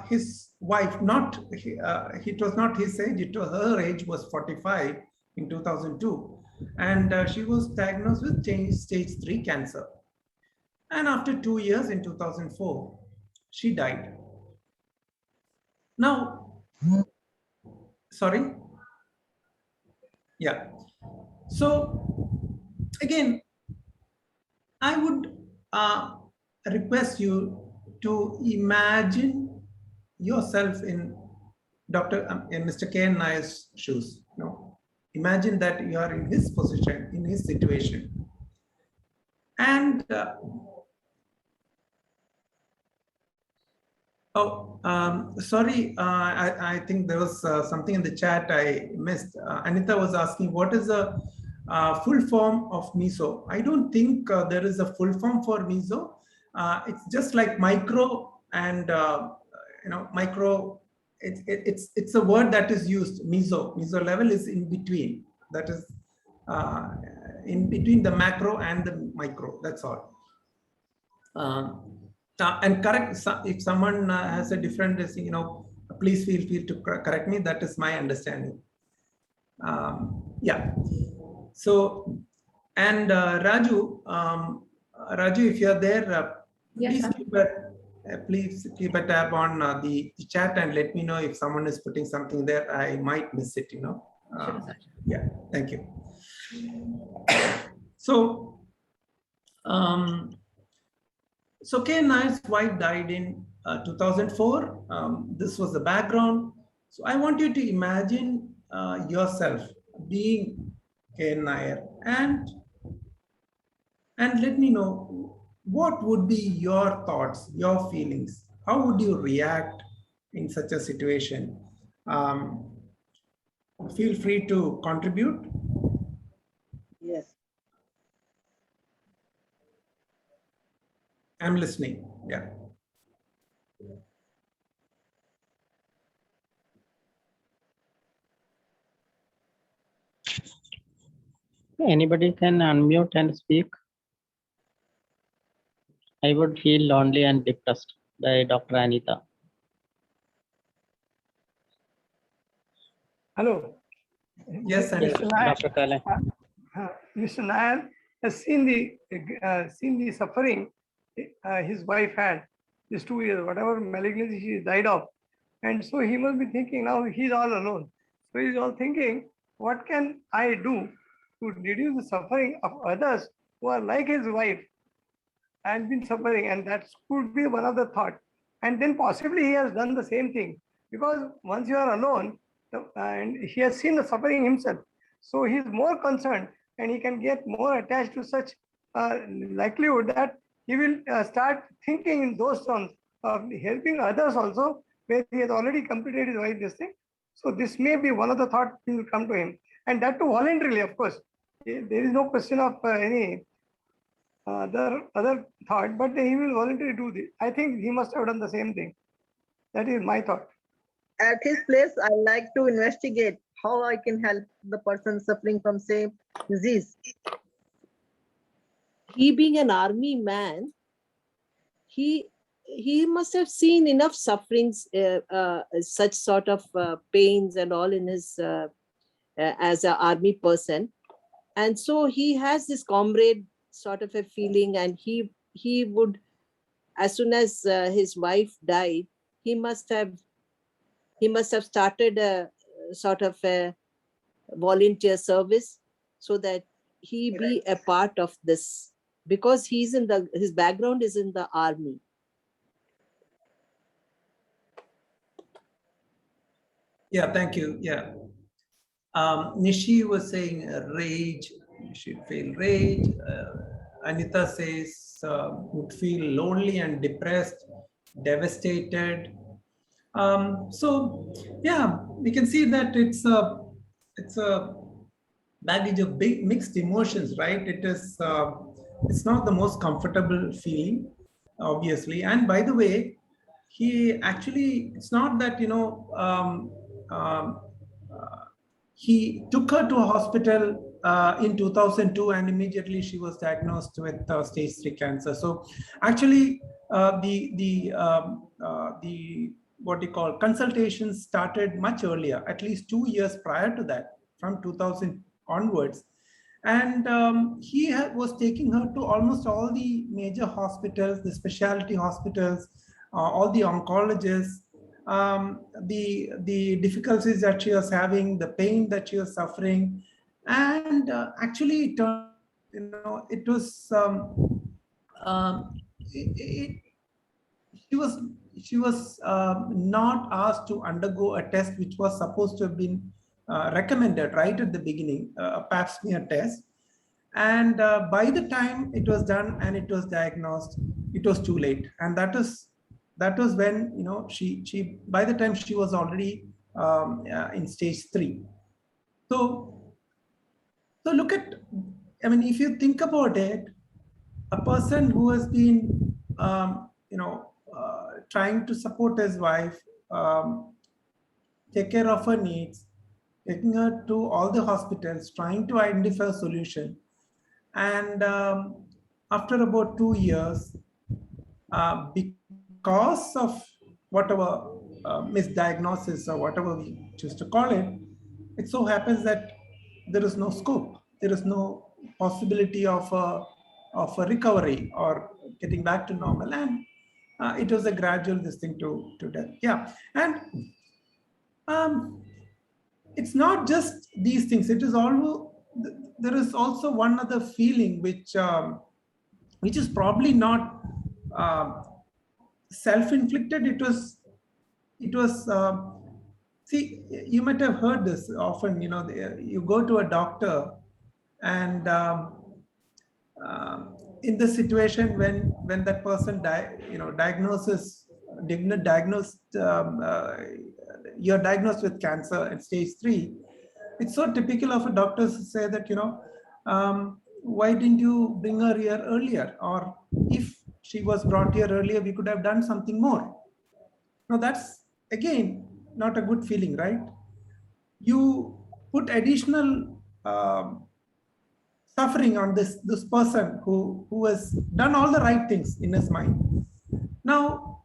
his wife, it was not his age, her age was 45 in 2002. And she was diagnosed with stage 3 cancer. And after 2 years, in 2004, she died. Now, Sorry. Yeah. So again, I would request you to imagine yourself in in Mr. K. Nair's shoes. You know, imagine that you are in his position, in his situation, and sorry, I think there was something in the chat I missed. Anita was asking, what is the full form of MISO? I don't think there is a full form for MISO. It's just like micro and, micro, it's a word that is used, MISO. MISO level is in between. That is in between the macro and the micro, that's all. And correct, if someone has a different thing, please feel free to correct me. That is my understanding. Yeah. So, and Raju, Raju, if you're there, Yes, please keep a tab on the chat and let me know if someone is putting something there. I might miss it, Sure, sir. Yeah, thank you. So, so K. Nair's wife died in 2004. This was the background. So I want you to imagine yourself being K. Nair and let me know what would be your thoughts, your feelings. How would you react in such a situation? Feel free to contribute. Yes. I'm listening. Yeah. Anybody can unmute and speak. I would feel lonely and depressed by Dr. Anita. Hello. Yes, Yes, Mr. Nair, Dr. Kale. Mr. Nair has seen the suffering his wife had these 2 years, whatever malignancy she died of. And so he must be thinking now he's all alone. So he's all thinking, what can I do to reduce the suffering of others who are like his wife and been suffering? And that could be one of the thought. And then possibly he has done the same thing, because once you are alone and he has seen the suffering himself, so he is more concerned and he can get more attached to such likelihood that he will start thinking in those terms of helping others also, where he has already completed his wife this thing. So this may be one of the thoughts that will come to him, and that too voluntarily, of course. There is no question of any other thought, but he will voluntarily do this. I think he must have done the same thing. That is my thought. At his place, I like to investigate how I can help the person suffering from same disease. He being an army man, he must have seen enough sufferings, such sort of pains and all in his as an army person, and so he has this comrade sort of a feeling, and he would, as soon as his wife died, he must have started a sort of a volunteer service so that he be a part of this, because his background is in the army. Yeah, thank you. Yeah. Nishi was saying rage, you should feel rage. Anita says would feel lonely and depressed, devastated. So yeah, we can see that it's a baggage of big mixed emotions, right? It's not the most comfortable feeling, obviously. And by the way, it's not that, he took her to a hospital in 2002, and immediately she was diagnosed with stage 3 cancer. So actually the what you call consultations started much earlier, at least 2 years prior to that, from 2000 onwards. And he was taking her to almost all the major hospitals, the specialty hospitals, all the oncologists, the difficulties that she was having, the pain that she was suffering, and actually, it turned, it was she was not asked to undergo a test which was supposed to have been recommended right at the beginning, a pap smear test. And by the time it was done and it was diagnosed, it was too late. And that was when, she by the time she was already in stage 3. So look at, if you think about it, a person who has been, trying to support his wife, take care of her needs, taking her to all the hospitals, trying to identify a solution. And after about 2 years, because of whatever misdiagnosis or whatever we choose to call it, it so happens that there is no scope. There is no possibility of a recovery or getting back to normal. And it was a gradual this thing to death. Yeah. And it's not just these things. It is also, there is also one other feeling which is probably not self-inflicted. It was see, you might have heard this often, you go to a doctor and in the situation when that person you're diagnosed with cancer at stage 3, it's so typical of a doctor to say that, why didn't you bring her here earlier? Or if she was brought here earlier, we could have done something more. Now that's, again, not a good feeling, right? You put additional suffering on this person who has done all the right things in his mind. Now,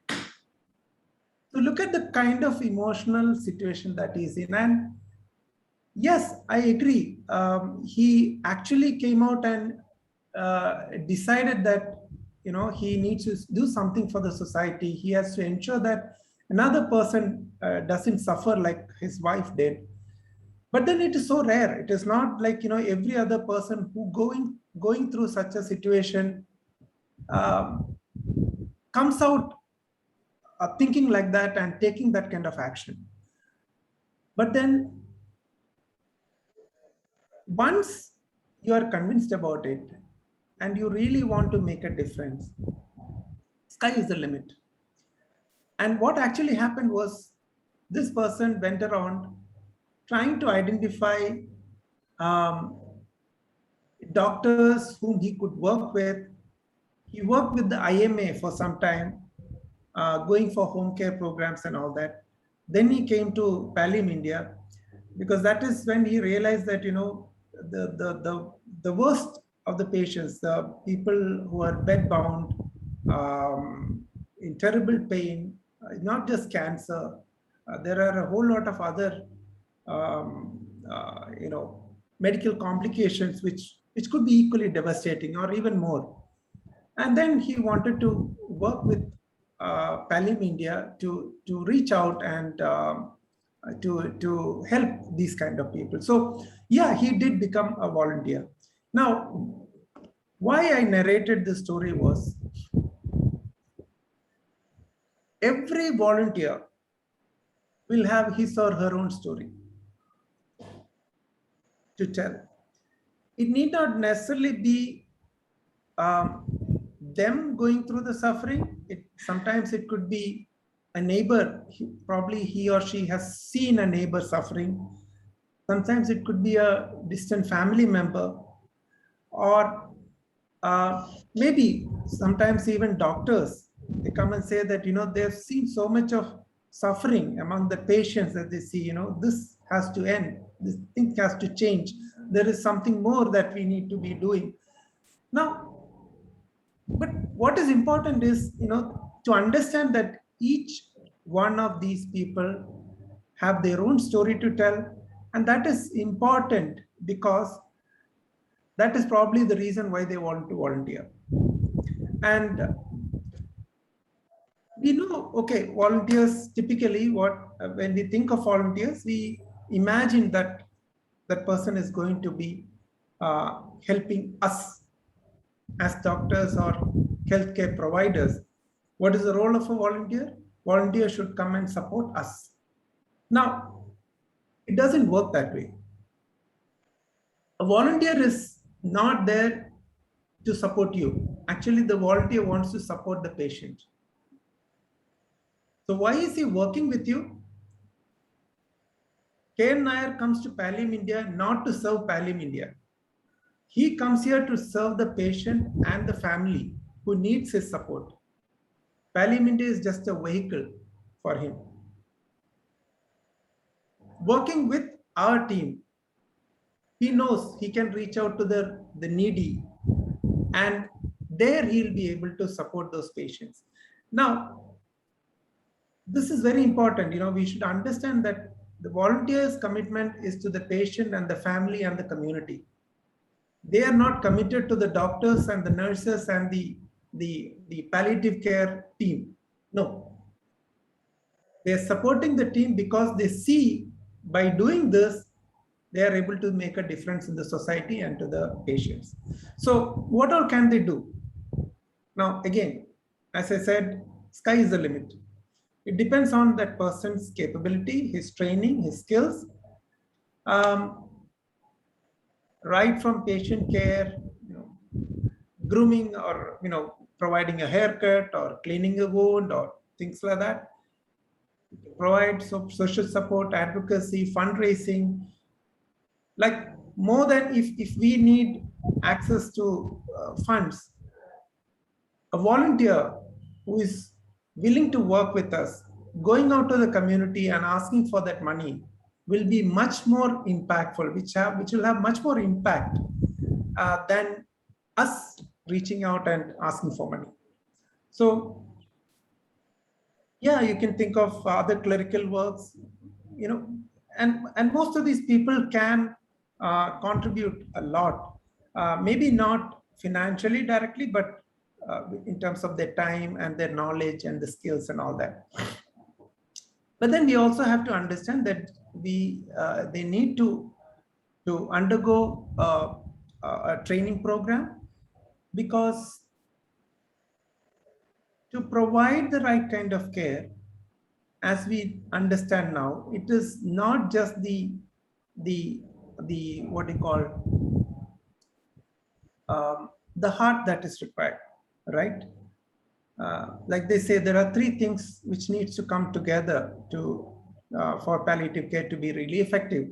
to look at the kind of emotional situation that he's in, and yes, I agree. He actually came out and decided that, he needs to do something for the society. He has to ensure that another person doesn't suffer like his wife did. But then it is so rare. It is not like, every other person who going through such a situation comes out thinking like that and taking that kind of action. But then once you are convinced about it and you really want to make a difference, sky is the limit. And what actually happened was this person went around trying to identify doctors whom he could work with. He worked with the IMA for some time, going for home care programs and all that. Then he came to Pallium India, because that is when he realized that, the worst of the patients, the people who are bedbound, in terrible pain, not just cancer, there are a whole lot of other medical complications which could be equally devastating or even more. And then he wanted to work with Pallium India to reach out and to help these kind of people. So yeah, he did become a volunteer. Now, why I narrated this story was, every volunteer will have his or her own story to tell. It need not necessarily be them going through the suffering. Sometimes it could be a neighbor, probably he or she has seen a neighbor suffering. Sometimes it could be a distant family member, or maybe sometimes even doctors. They come and say that, they've seen so much of suffering among the patients that they see, this has to end, this thing has to change. There is something more that we need to be doing. Now, but what is important is, to understand that each one of these people have their own story to tell. And that is important because that is probably the reason why they want to volunteer. And We know, okay, volunteers typically when we think of volunteers, we imagine that that person is going to be helping us as doctors or healthcare providers. What is the role of a volunteer? Volunteer should come and support us. Now, it doesn't work that way. A volunteer is not there to support you. Actually, the volunteer wants to support the patient. So why is he working with you? K.N. Nair comes to Pallium India not to serve Pallium India. He comes here to serve the patient and the family who needs his support. Pallium India is just a vehicle for him. Working with our team, he knows he can reach out to the needy, and there he'll be able to support those patients. Now, this is very important. We should understand that the volunteer's commitment is to the patient and the family and the community. They are not committed to the doctors and the nurses and the palliative care team. No. They are supporting the team because they see by doing this, they are able to make a difference in the society and to the patients. So what all can they do? Now, again, as I said, sky is the limit. It depends on that person's capability, his training, his skills. Right from patient care, grooming, or providing a haircut or cleaning a wound or things like that. Provide social support, advocacy, fundraising. Like more than if we need access to funds, a volunteer who is willing to work with us, going out to the community and asking for that money will be much more impactful, which will have much more impact than us reaching out and asking for money. So yeah, you can think of other clerical works, and most of these people can contribute a lot, maybe not financially directly, but in terms of their time and their knowledge and the skills and all that. But then we also have to understand that they need to undergo a training program, because to provide the right kind of care, as we understand now, it is not just the what you call the heart that is required, right? Like they say, there are three things which needs to come together for palliative care to be really effective.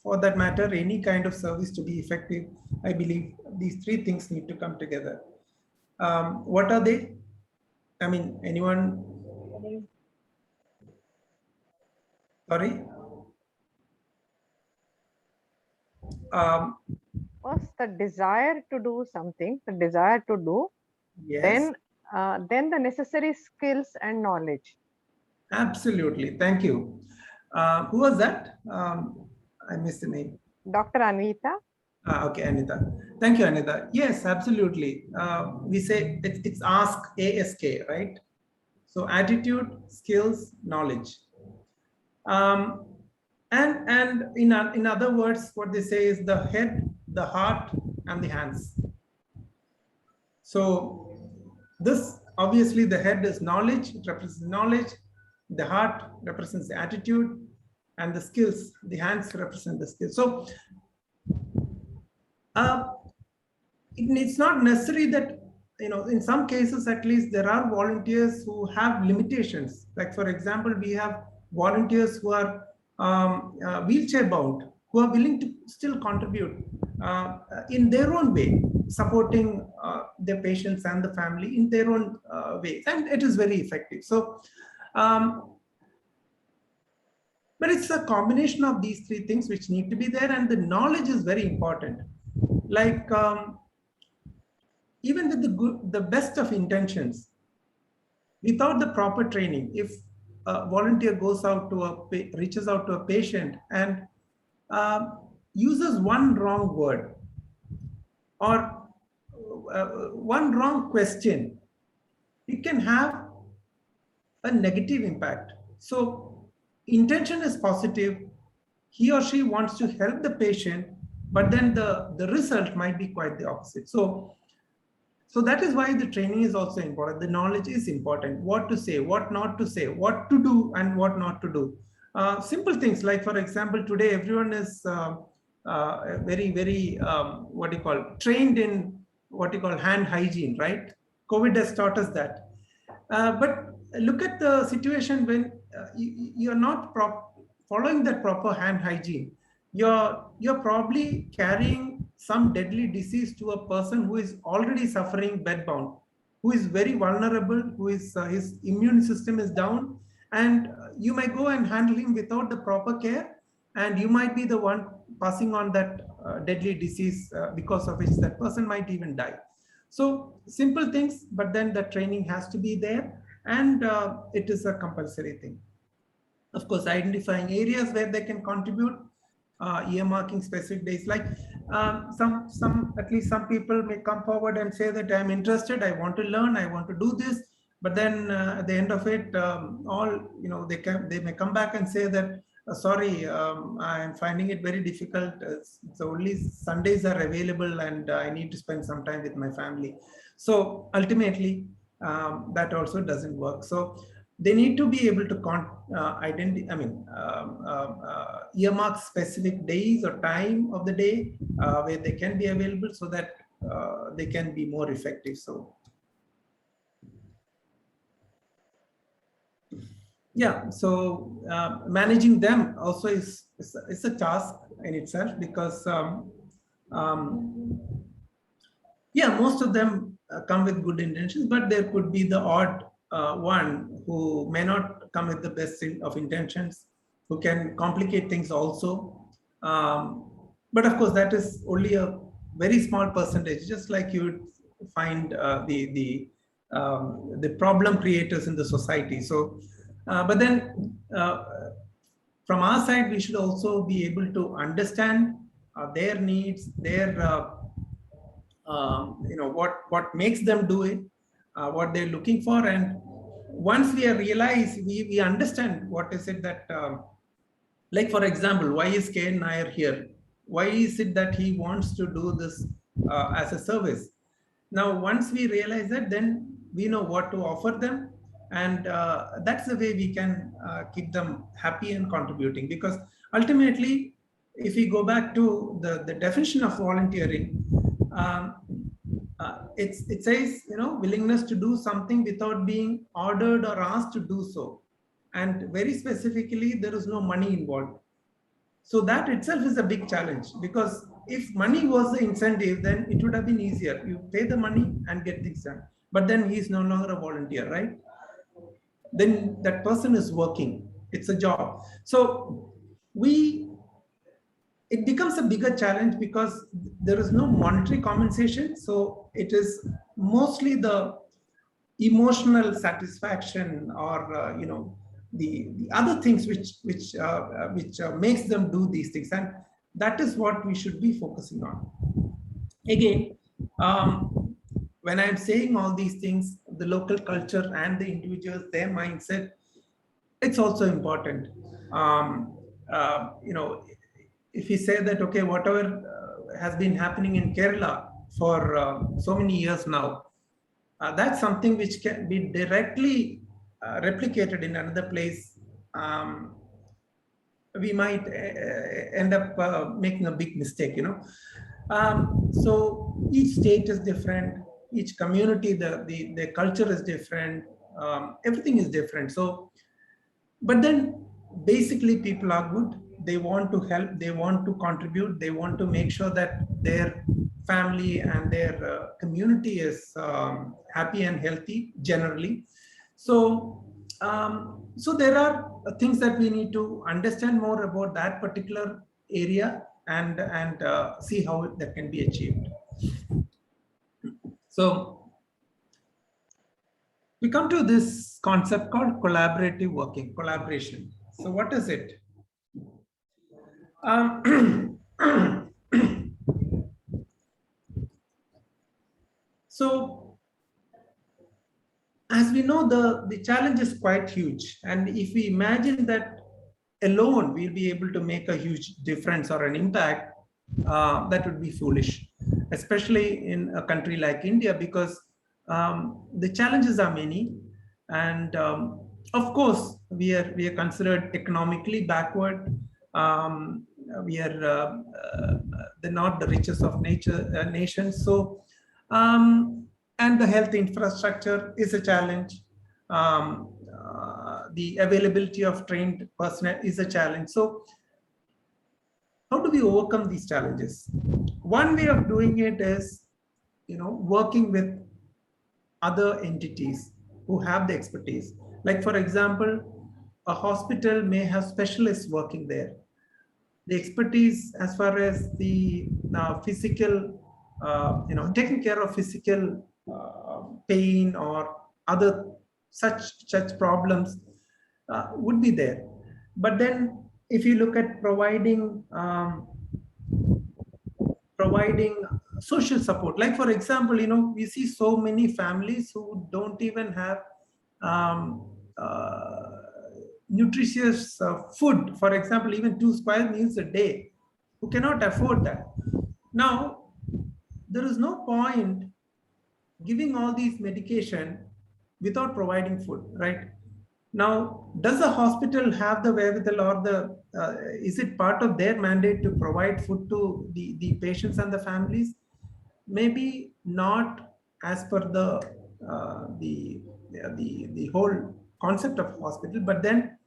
For that matter, any kind of service to be effective, I believe these three things need to come together. What are they? I mean, anyone? Sorry? First, the desire to do something, the desire to do, yes. Then the necessary skills and knowledge. Absolutely. Thank you. Who was that? I missed the name. Dr. Anita. Okay, Anita. Thank you, Anita. Yes, absolutely. We say it's ASK, right? So attitude, skills, knowledge. And in other words, what they say is the head, the heart, and the hands. So this, obviously, the head is knowledge, it represents knowledge. The heart represents the attitude, and the skills, the hands represent the skills. So it's not necessary that, in some cases at least, there are volunteers who have limitations. Like, for example, we have volunteers who are wheelchair bound, who are willing to still contribute in their own way, supporting their patients and the family in their own ways, and it is very effective. So, but it's a combination of these three things which need to be there, and the knowledge is very important. Like, even with the best of intentions, without the proper training, if a volunteer goes out to reaches out to a patient and uses one wrong word or one wrong question, it can have a negative impact. So intention is positive. He or she wants to help the patient, but then the result might be quite the opposite. So that is why the training is also important. The knowledge is important. What to say, what not to say, what to do and what not to do. Simple things like, for example, today everyone is very, what do you call, trained in what you call hand hygiene, right? COVID has taught us that. But look at the situation when you're not following that proper hand hygiene. You're probably carrying some deadly disease to a person who is already suffering bedbound, who is very vulnerable, who is his immune system is down, and you may go and handle him without the proper care, and you might be the one passing on that deadly disease because of which that person might even die. So simple things, but then the training has to be there, and it is a compulsory thing. Of course, identifying areas where they can contribute, earmarking specific days. Like at least some people may come forward and say that I'm interested, I want to learn, I want to do this. But then at the end of it, they may come back and say that, sorry, I'm finding it very difficult. So only Sundays are available and I need to spend some time with my family. So ultimately, that also doesn't work. So they need to be able to earmark specific days or time of the day where they can be available, so that they can be more effective. So yeah, so managing them also is a task in itself, because yeah, most of them come with good intentions, but there could be the odd one who may not come with the best of intentions, who can complicate things also. But of course, that is only a very small percentage, just like you would find the problem creators in the society. So, but then from our side, we should also be able to understand their needs, their what makes them do it, what they're looking for. And once we realize, we understand what is it that, like for example, why is K.N. Nair here? Why is it that he wants to do this as a service? Now, once we realize that, then we know what to offer them. And that's the way we can keep them happy and contributing. Because ultimately, if we go back to the definition of volunteering, it says, willingness to do something without being ordered or asked to do so. And very specifically, there is no money involved. So that itself is a big challenge, because if money was the incentive, then it would have been easier. You pay the money and get things done. But then he's no longer a volunteer, right? Then that person is working. It's a job. So it becomes a bigger challenge because there is no monetary compensation. So it is mostly the emotional satisfaction, or the other things which makes them do these things, and that is what we should be focusing on. Again, when I'm saying all these things, the local culture and the individuals, their mindset, it's also important. If we say that, okay, whatever has been happening in Kerala for so many years now, that's something which can be directly replicated in another place. We might end up making a big mistake, so each state is different, each community, the culture is different, everything is different. So, but then basically people are good. They want to help, they want to contribute, they want to make sure that their family and their community is happy and healthy generally. So, so there are things that we need to understand more about that particular area and see how that can be achieved. So we come to this concept called collaborative working, collaboration. So what is it? So as we know, the challenge is quite huge. And if we imagine that alone we'll be able to make a huge difference or an impact, that would be foolish, especially in a country like India, because the challenges are many. And of course, we are considered economically backward. We are they're not the richest of nations. So, and the health infrastructure is a challenge. The availability of trained personnel is a challenge. So how do we overcome these challenges? One way of doing it is, working with other entities who have the expertise. Like, for example, a hospital may have specialists working there. The expertise as far as the physical, taking care of physical pain or other such problems would be there. But then if you look at providing social support, like for example, we see so many families who don't even have nutritious food, for example, even 2 square meals a day, who cannot afford that. Now, there is no point giving all these medication without providing food, right? Now, does the hospital have the wherewithal, or is it part of their mandate to provide food to the patients and the families? Maybe not as per the whole concept of hospital, but then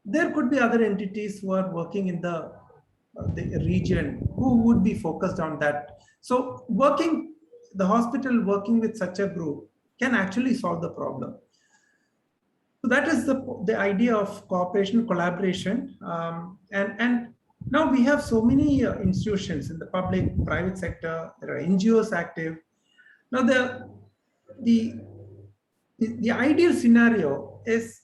there could be other entities who are working in the region who would be focused on that. So the hospital working with such a group can actually solve the problem. So that is the idea of cooperation, collaboration. And now we have so many institutions in the public, private sector. There are NGOs active. Now the ideal scenario is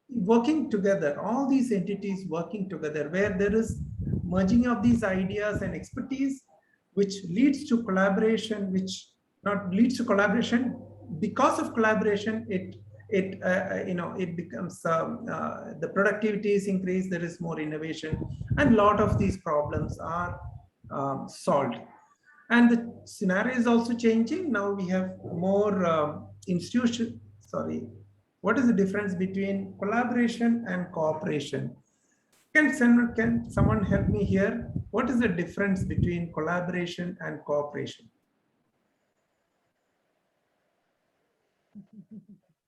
working together, all these entities working together, where there is merging of these ideas and expertise, which leads to collaboration, which not leads to collaboration. Because of collaboration, it becomes the productivity is increased, there is more innovation, and a lot of these problems are solved. And the scenario is also changing. Now we have more what is the difference between collaboration and cooperation? Can someone help me here? What is the difference between collaboration and cooperation?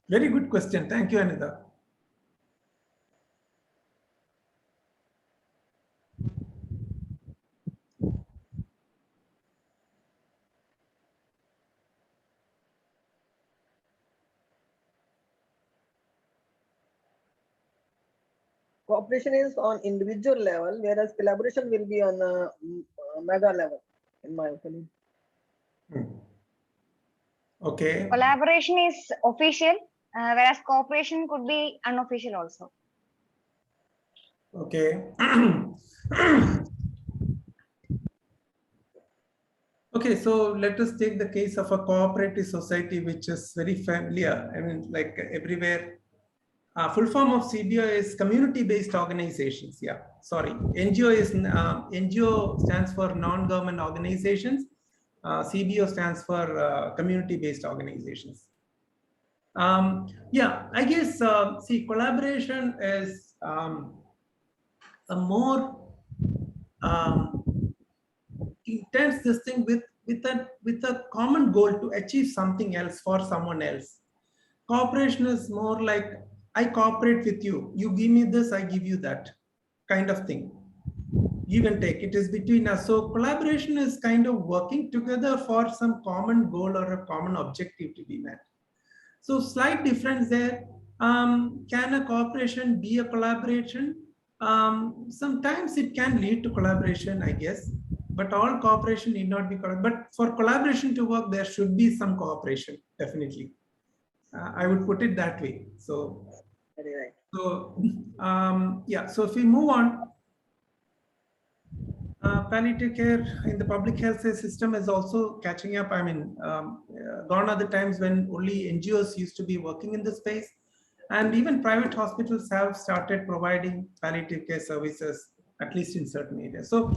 Very good question. Thank you, Anita. Cooperation is on individual level, whereas collaboration will be on a mega level, in my opinion. Okay. Collaboration is official, whereas cooperation could be unofficial also. Okay. Okay, so let us take the case of a cooperative society, which is very familiar. I mean, like everywhere. Full form of CBO is community-based organizations. Yeah, sorry. NGO stands for non-government organizations. CBO stands for community-based organizations. Yeah, I guess, see, collaboration is a more intense this thing with a common goal to achieve something else for someone else. Cooperation is more like, I cooperate with you. You give me this, I give you that kind of thing. Give and take. It is between us. So collaboration is kind of working together for some common goal or a common objective to be met. So slight difference there. Can a cooperation be a collaboration? Sometimes it can lead to collaboration, I guess, but all cooperation need not be collaboration. But for collaboration to work, there should be some cooperation, definitely. I would put it that way. So, yeah, so if we move on, Palliative care in the public health system is also catching up. I mean, gone are the times when only NGOs used to be working in this space, and even private hospitals have started providing palliative care services, at least in certain areas. So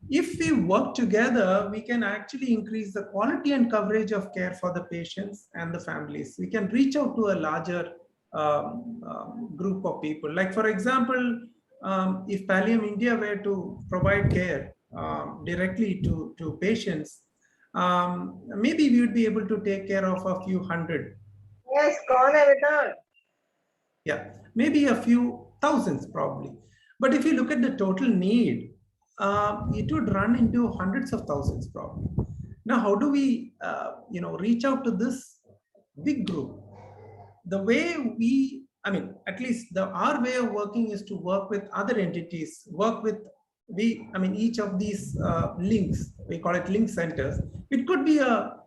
if we work together, we can actually increase the quality and coverage of care for the patients and the families. We can reach out to a larger group of people. Like, for example, if Pallium India were to provide care directly to patients, maybe we would be able to take care of a few hundred. Yes, kaun hai beta? Yeah, maybe a few thousands probably. But if you look at the total need, it would run into hundreds of thousands probably. Now, how do we, reach out to this big group? The way we, I mean, at least our way of working is to work with other entities, work with each of these links, we call it link centers. It could be a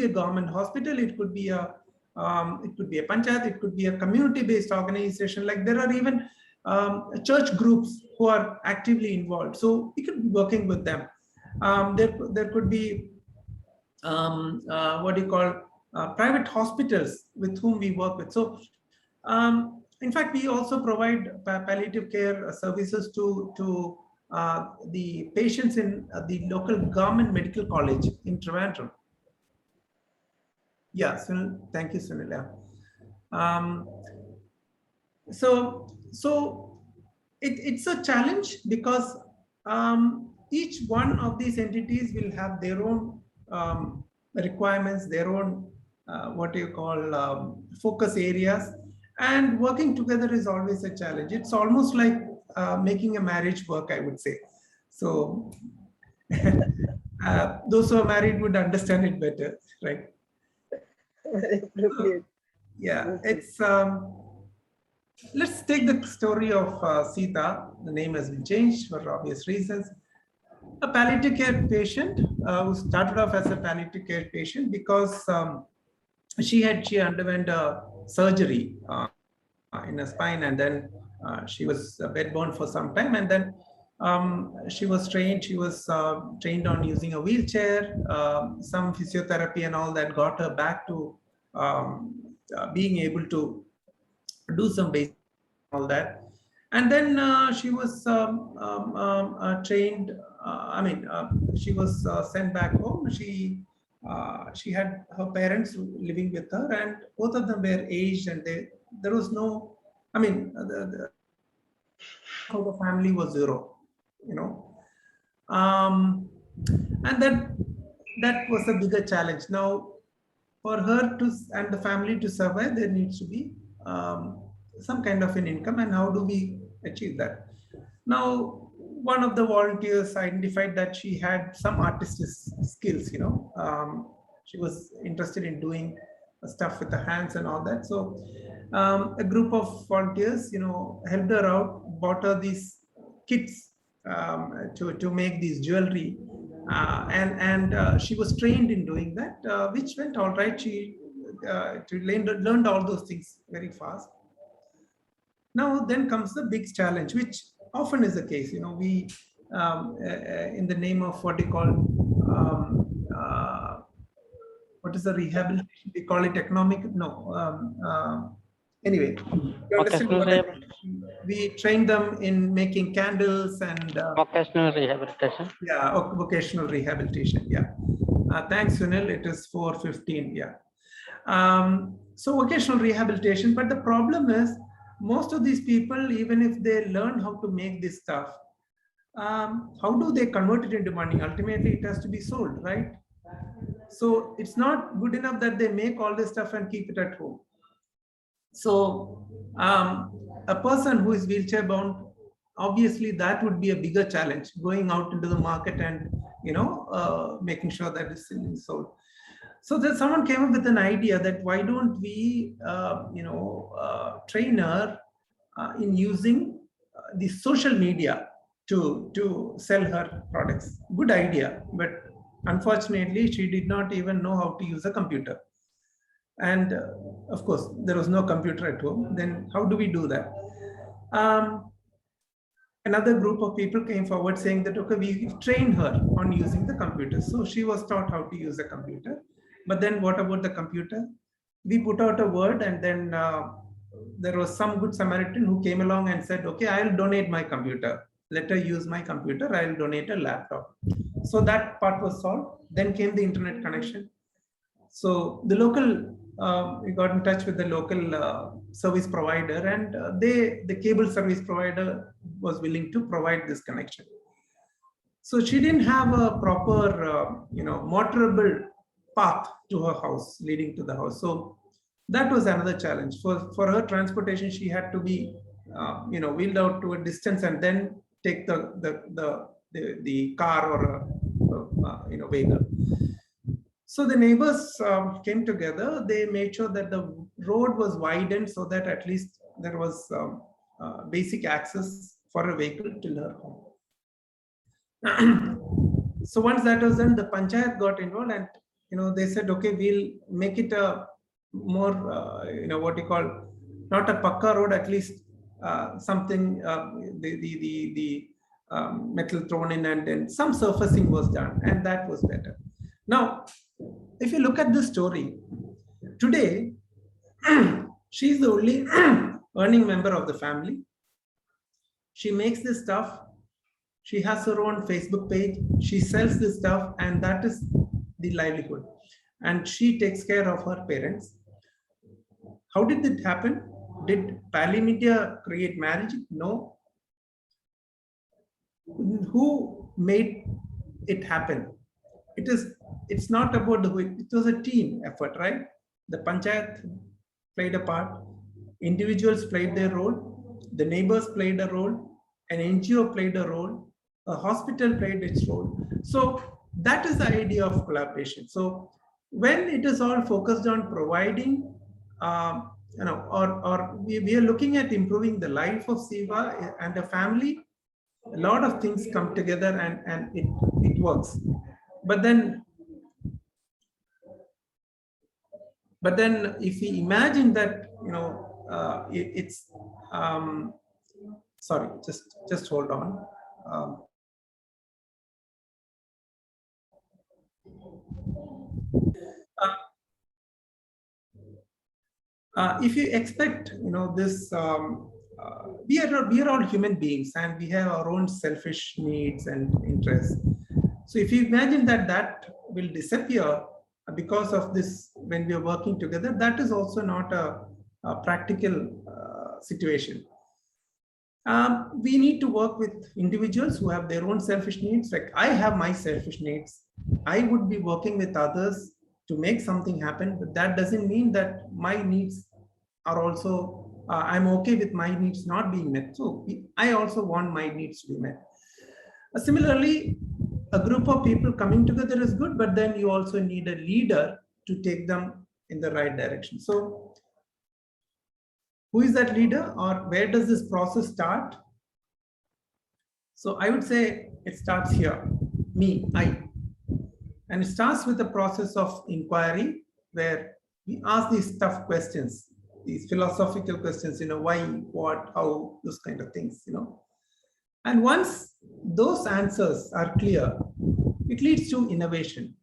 government hospital, it could be a panchayat, it could be a community-based organization. Like there are even church groups who are actively involved. So we could be working with them. There could be private hospitals with whom we work with. So in fact, we also provide palliative care services to the patients in the local government medical college in Trivandrum. Yeah, Sunil, thank you, Sunil. So it's a challenge because each one of these entities will have their own requirements, their own focus areas, and working together is always a challenge. It's almost like making a marriage work, I would say. So those who are married would understand it better, right? Yeah, it's let's take the story of Sita. The name has been changed for obvious reasons. A palliative care patient who started off as a palliative care patient because she underwent a surgery in her spine, and then she was bedbound for some time, and then she was trained on using a wheelchair, some physiotherapy and all that got her back to being able to do some basic all that. And then she was trained, she was sent back home. She had her parents living with her, and both of them were aged, and there was no, the family was zero, and that was a bigger challenge. Now, for her and the family to survive, there needs to be some kind of an income, and how do we achieve that? Now, one of the volunteers identified that she had some artistic skills, she was interested in doing stuff with the hands and all that. So a group of volunteers, helped her out, bought her these kits to make these jewelry. And she was trained in doing that, which went all right. She learned all those things very fast. Now then comes the big challenge, which often is the case. We in the name of what you call what is the rehabilitation? We call it economic. Anyway, we train them in making candles and vocational rehabilitation. Yeah, vocational rehabilitation. Yeah. Thanks, Sunil. It is 4:15. Yeah. So vocational rehabilitation, but the problem is most of these people, even if they learn how to make this stuff, how do they convert it into money? Ultimately, it has to be sold, right? So it's not good enough that they make all this stuff and keep it at home. So a person who is wheelchair bound, obviously that would be a bigger challenge, going out into the market and making sure that it's sold. So then someone came up with an idea that why don't we train her in using the social media to sell her products. Good idea, but unfortunately she did not even know how to use a computer. And of course, there was no computer at home. Then how do we do that? another group of people came forward saying that, okay, we've trained her on using the computer. So she was taught how to use a computer. But then what about the computer? We put out a word, and then there was some good Samaritan who came along and said, okay, I'll donate my computer. Let her use my computer. I'll donate a laptop. So that part was solved. Then came the internet connection. So the local, we got in touch with the local service provider, and the cable service provider was willing to provide this connection. So she didn't have a proper, motorable path to her house, leading to the house. So that was another challenge. For her transportation, she had to be, wheeled out to a distance and then take the car or a vehicle. So the neighbors came together. They made sure that the road was widened so that at least there was basic access for a vehicle till her home. So once that was done, the panchayat got involved, and they said, okay, we'll make it a more what you call, not a pakka road, at least something, the metal thrown in, and then some surfacing was done, and that was better. Now, if you look at this story, today, she's the only earning member of the family. She makes this stuff. She has her own Facebook page. She sells this stuff, and that is the livelihood. And she takes care of her parents. How did it happen? Did Pali Media create magic? No. Who made it happen? It's not about it was a team effort, right? The panchayat played a part, individuals played their role, the neighbors played a role, an NGO played a role, a hospital played its role. So that is the idea of collaboration. So when it is all focused on providing, or we are looking at improving the life of Siva and the family, a lot of things come together and it works. But then if we imagine that, it's, sorry, just hold on. If you expect, this, we are all human beings, and we have our own selfish needs and interests. So if you imagine that will disappear because of this, when we are working together, that is also not a practical situation. We need to work with individuals who have their own selfish needs. Like I have my selfish needs. I would be working with others to make something happen, but that doesn't mean that my needs are also, I'm okay with my needs not being met. So I also want my needs to be met. Similarly, a group of people coming together is good, but then you also need a leader to take them in the right direction. So who is that leader, or where does this process start? So I would say it starts here, me, I. And it starts with the process of inquiry, where we ask these tough questions, these philosophical questions, why, what, how, those kind of things, And once those answers are clear, it leads to innovation.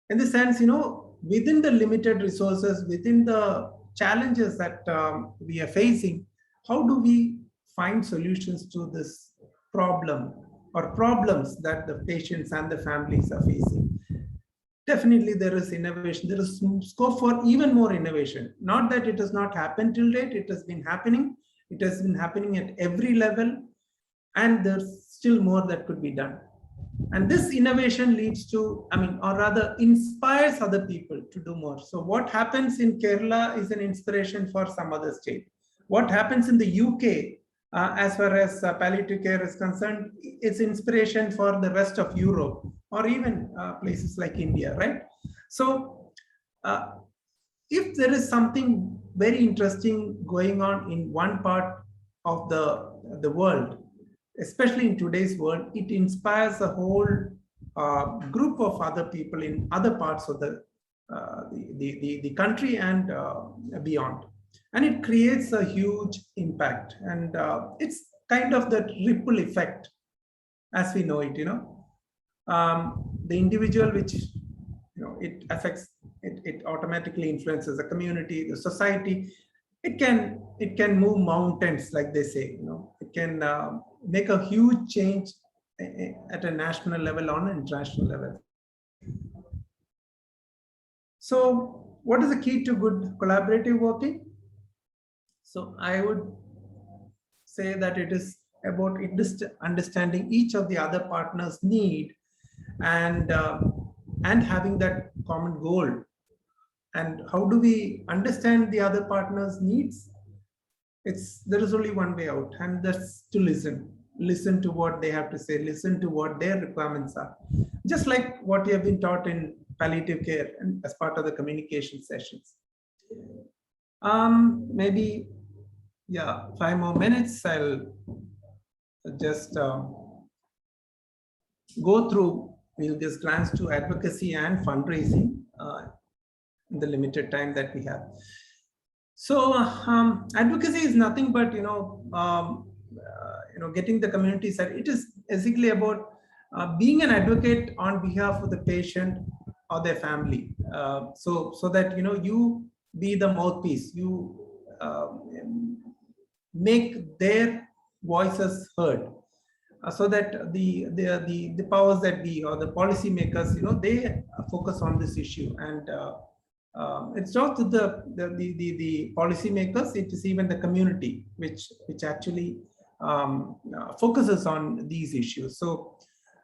In the sense, within the limited resources, within the challenges that we are facing, how do we find solutions to this problem or problems that the patients and the families are facing? Definitely there is innovation. There is scope for even more innovation. Not that it has not happened till date, it has been happening. It has been happening at every level, and there's still more that could be done. And this innovation leads to, or rather inspires other people to do more. So what happens in Kerala is an inspiration for some other state. What happens in the UK, as far as palliative care is concerned, it's inspiration for the rest of Europe, or even places like India, right? So if there is something very interesting going on in one part of the world, especially in today's world, it inspires a whole group of other people in other parts of the country and beyond. And it creates a huge impact. And it's kind of that ripple effect as we know it, the individual, which, it affects, it automatically influences the community, the society. It can move mountains, like they say, it can make a huge change at a national level, on an international level. So what is the key to good collaborative working? So I would say that it is about understanding each of the other partner's need, and having that common goal. And how do we understand the other partner's needs? There is only one way out, and that's to listen to what they have to say, listen to what their requirements are, just like what you have been taught in palliative care and as part of the communication sessions. Maybe 5 more minutes. I'll just go through. We'll just glance to advocacy and fundraising in the limited time that we have. So advocacy is nothing but getting the community side. It is basically about being an advocate on behalf of the patient or their family, so that you be the mouthpiece, you make their voices heard, so that the powers that be, or the policymakers, they focus on this issue. And it's not the policymakers, it is even the community which actually focuses on these issues. So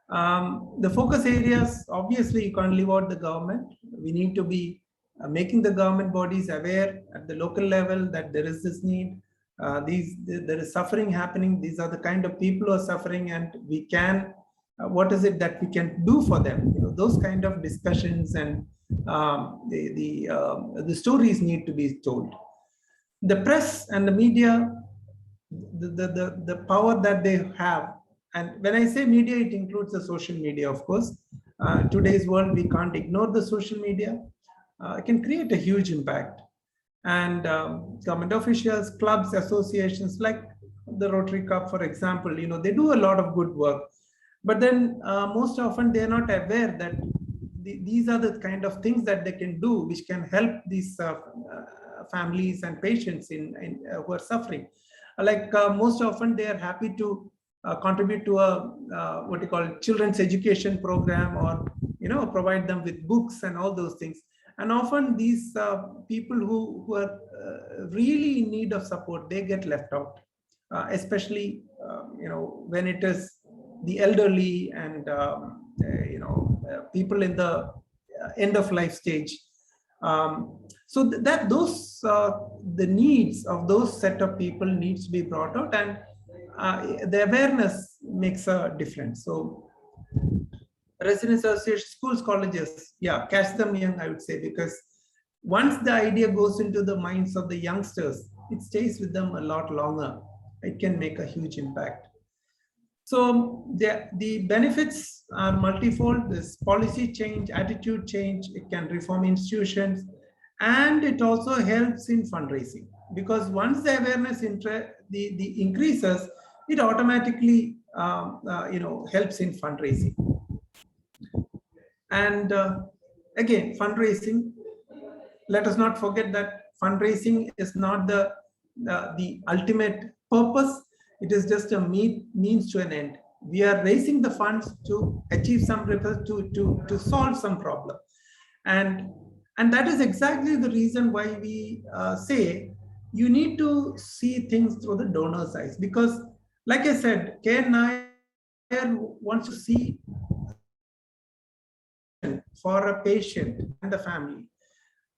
the focus areas, obviously you can't leave out the government. We need to be making the government bodies aware at the local level that there is this need. There is suffering happening. These are the kind of people who are suffering, and we can, what is it that we can do for them? Those kind of discussions, and the stories need to be told. The press and the media, the power that they have, and when I say media, it includes the social media, of course. Today's world, we can't ignore the social media. It can create a huge impact. And government officials, clubs, associations like the Rotary Club, for example, they do a lot of good work. But then most often they're not aware that these are the kind of things that they can do, which can help these families and patients who are suffering. Like most often they are happy to contribute to a what you call children's education program, or provide them with books and all those things. And often these people who are really in need of support, they get left out, especially when it is the elderly and people in the end of life stage. So that those the needs of those set of people needs to be brought out, and the awareness makes a difference. So residents association, schools, colleges, catch them young, I would say, because once the idea goes into the minds of the youngsters, it stays with them a lot longer. It can make a huge impact. So the benefits are multifold. This policy change, attitude change, it can reform institutions, and it also helps in fundraising, because once the awareness the increases, it automatically helps in fundraising. And again, fundraising, let us not forget that fundraising is not the ultimate purpose. It is just a means to an end. We are raising the funds to achieve some results, to solve some problem. And that is exactly the reason why we say you need to see things through the donor's eyes. Because like I said, K. Nair wants to see for a patient and the family.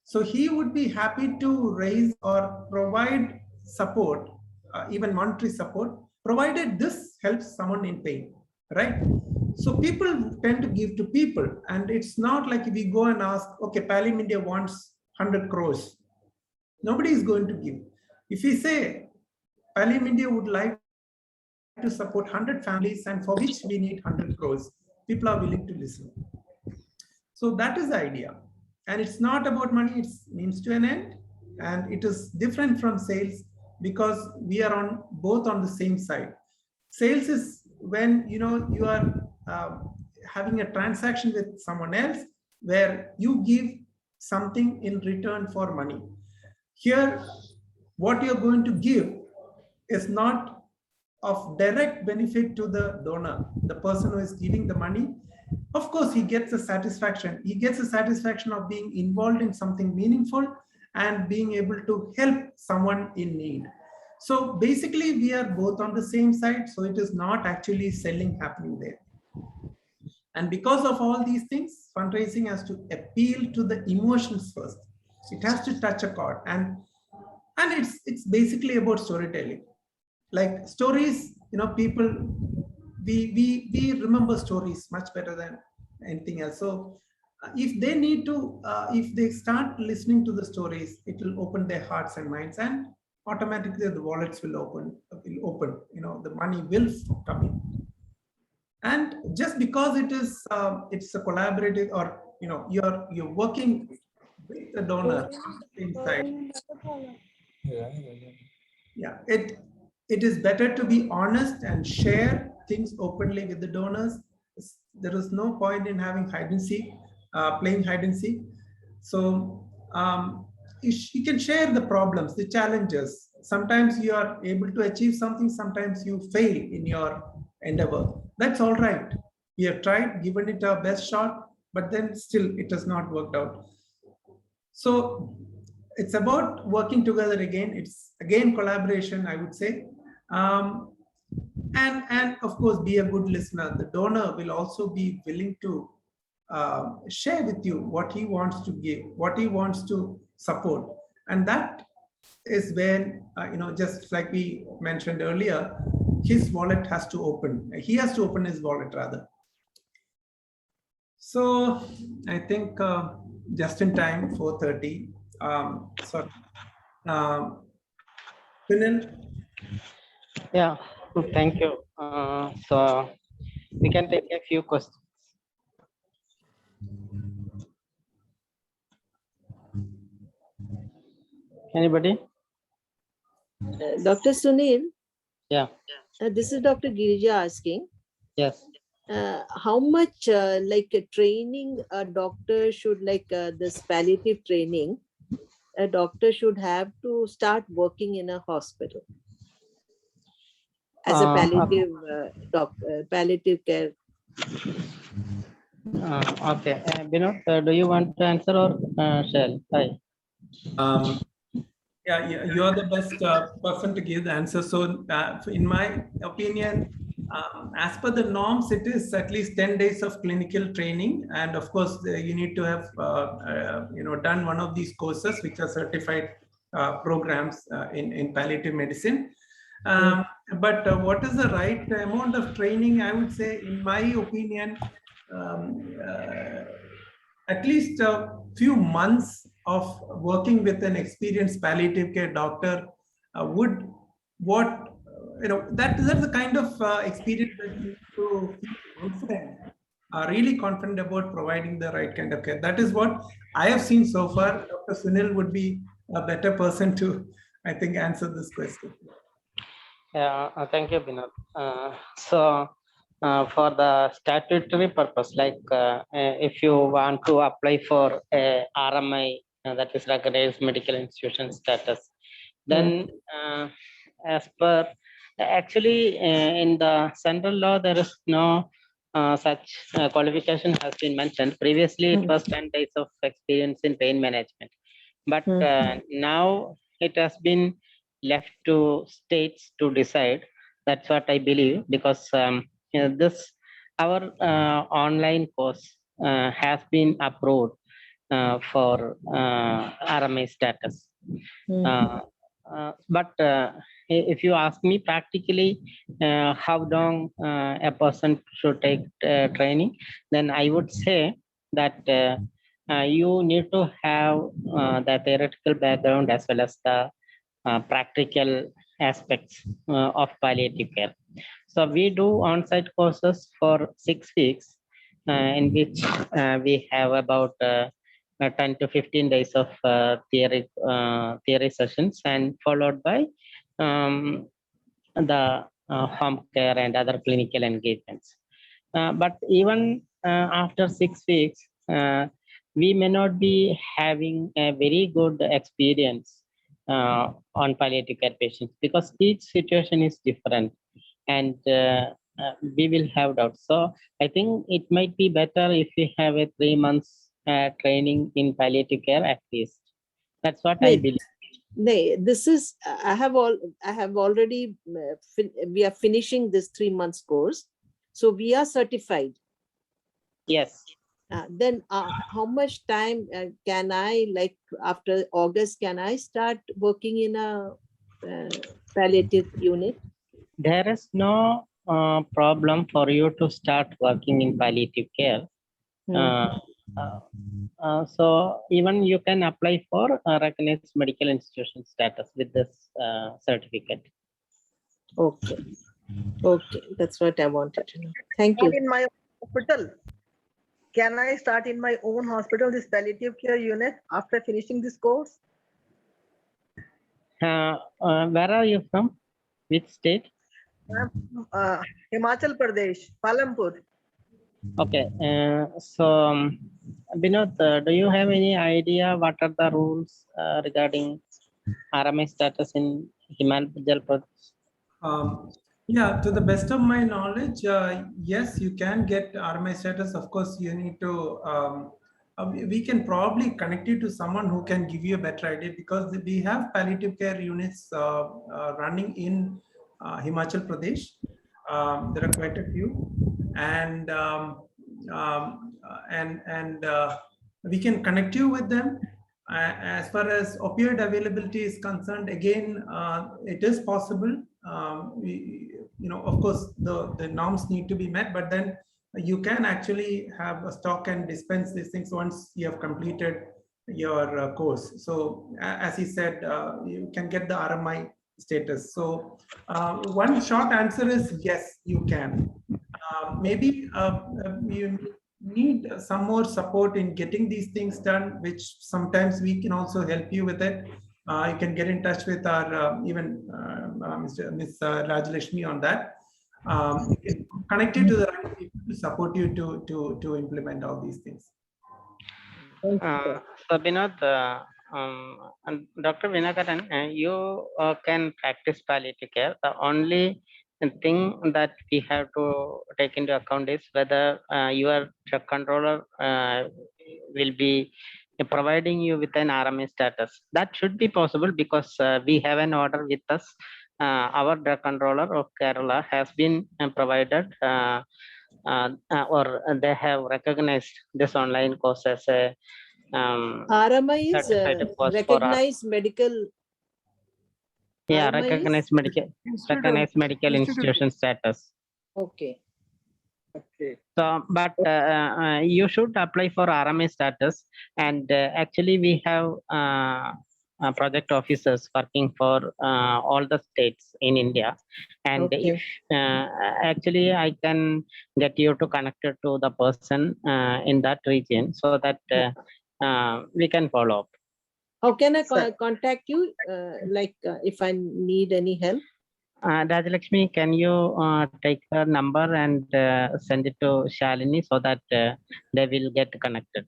So he would be happy to raise or provide support, even monetary support, provided this helps someone in pain, right? So people tend to give to people, and it's not like if we go and ask, okay, Pallium India wants 100 crores. Nobody is going to give. If we say Pallium India would like to support 100 families and for which we need 100 crores, people are willing to listen. So that is the idea. And it's not about money, it's means to an end. And it is different from sales because we are both on the same side. Sales is when you are having a transaction with someone else where you give something in return for money. Here, what you're going to give is not of direct benefit to the donor, the person who is giving the money. Of course, he gets a satisfaction. He gets a satisfaction of being involved in something meaningful and being able to help someone in need. So basically, we are both on the same side. So it is not actually selling happening there. And because of all these things, fundraising has to appeal to the emotions first. It has to touch a chord, and it's basically about storytelling. Like stories, people, we remember stories much better than anything else. So if they need to, if they start listening to the stories, it will open their hearts and minds, and automatically the wallets will open. The money will come in. And just because it's a collaborative, or you're working with the donor inside. Yeah, it is better to be honest and share things openly with the donors. There is no point in having hide and seek, playing hide and seek. So you can share the problems, the challenges. Sometimes you are able to achieve something, sometimes you fail in your endeavor. That's all right. We have tried, given it our best shot, but then still it has not worked out. So it's about working together again. It's again collaboration, I would say. And of course, be a good listener. The donor will also be willing to share with you what he wants to give, what he wants to support. And that is when, just like we mentioned earlier, his wallet has to open. He has to open his wallet rather. So I think just in time, 4:30. Sunil? Yeah, thank you. So we can take a few questions. Anybody? Dr. Sunil? Yeah. This is Dr. Girija asking. Yes. How much like a training a doctor should, like this palliative training, a doctor should have to start working in a hospital as a palliative palliative care? Okay. Binod, do you want to answer, or shall I? Yeah, you are the best person to give the answer. So in my opinion, as per the norms, it is at least 10 days of clinical training. And of course, you need to have done one of these courses, which are certified programs in palliative medicine. But what is the right amount of training? I would say, in my opinion, at least a few months of working with an experienced palliative care doctor that's the kind of experience that you need to feel confident, really confident about providing the right kind of care. That is what I have seen so far. Dr. Sunil would be a better person to, I think, answer this question. Yeah, thank you, Binod. For the statutory purpose, like if you want to apply for a RMI, that is recognized medical institution status, then as per, actually in the central law, there is no such qualification has been mentioned. Previously, it was 10 days of experience in pain management, but now it has been left to states to decide. That's what I believe, because this our online course has been approved for RMI status. But if you ask me practically how long a person should take training, then I would say that you need to have the theoretical background as well as the practical aspects of palliative care. So we do on-site courses for 6 weeks, in which we have about 10 to 15 days of theory sessions, and followed by the home care and other clinical engagements. But even after 6 weeks, we may not be having a very good experience on palliative care patients because each situation is different, and we will have doubts. So I think it might be better if we have a 3 months training in palliative care at least. That's what I Right. believe. This is, I have already, we are finishing this 3 months course. So we are certified. Yes. Then how much time can I, like after August, can I start working in a palliative unit? There is no problem for you to start working in palliative care. So even you can apply for recognized medical institution status with this certificate. Okay. Okay, that's what I wanted to know. Thank you. Not in my hospital. Can I start in my own hospital, this palliative care unit, after finishing this course? Where are you from? Which state? I'm from Himachal Pradesh, Palampur. Okay. Binod, do you have any idea what are the rules regarding RMI status in Himachal Pradesh? Yeah, to the best of my knowledge, yes, you can get RMI status. Of course, you need to, we can probably connect you to someone who can give you a better idea, because we have palliative care units running in Himachal Pradesh. There are quite a few, and we can connect you with them. As far as opioid availability is concerned, again, it is possible. Of course, the norms need to be met, but then you can actually have a stock and dispense these things once you have completed your course. So as he said, you can get the RMI status. So one short answer is yes, you can. Maybe you need some more support in getting these things done, which sometimes we can also help you with it. You can get in touch with our Ms. Rajalakshmi on that. Connect you to the right people to support you to implement all these things. So Binod, and Dr. Vinakaran, you can practice palliative care. The only thing that we have to take into account is whether your drug controller will be providing you with an RMA status. That should be possible because we have an order with us. Our drug controller of Kerala has been provided or they have recognized this online course as a RMI is recognized medical. Yeah, RMI recognized medical institution status. Okay. Okay. So, but you should apply for RMA status, and actually we have project officers working for all the states in India, and if actually I can get you to connect it to the person in that region so that we can follow up. How can I contact you? If I need any help? Rajalakshmi, can you take her number and send it to Shalini so that they will get connected?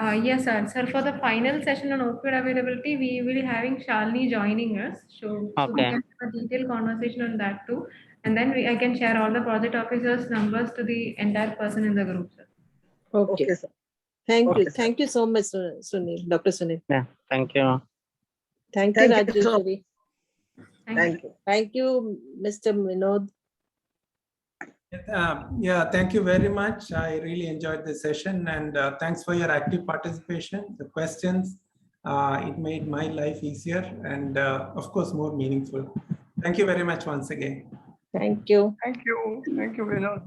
Yes, sir. Sir, for the final session on opioid availability, we will be having Shalini joining us. So we can have a detailed conversation on that too. And then I can share all the project officers' numbers to the entire person in the group, sir. Okay, sir. Thank you. Thank you so much, Sunil, Dr. Sunil. Yeah, thank you. Thank you, Rajeshwari. Thank you. Thank you, Mr. Vinod. Yeah, thank you very much. I really enjoyed this session, and thanks for your active participation, the questions. It made my life easier and of course more meaningful. Thank you very much once again. Thank you. Thank you. Thank you, Vinod.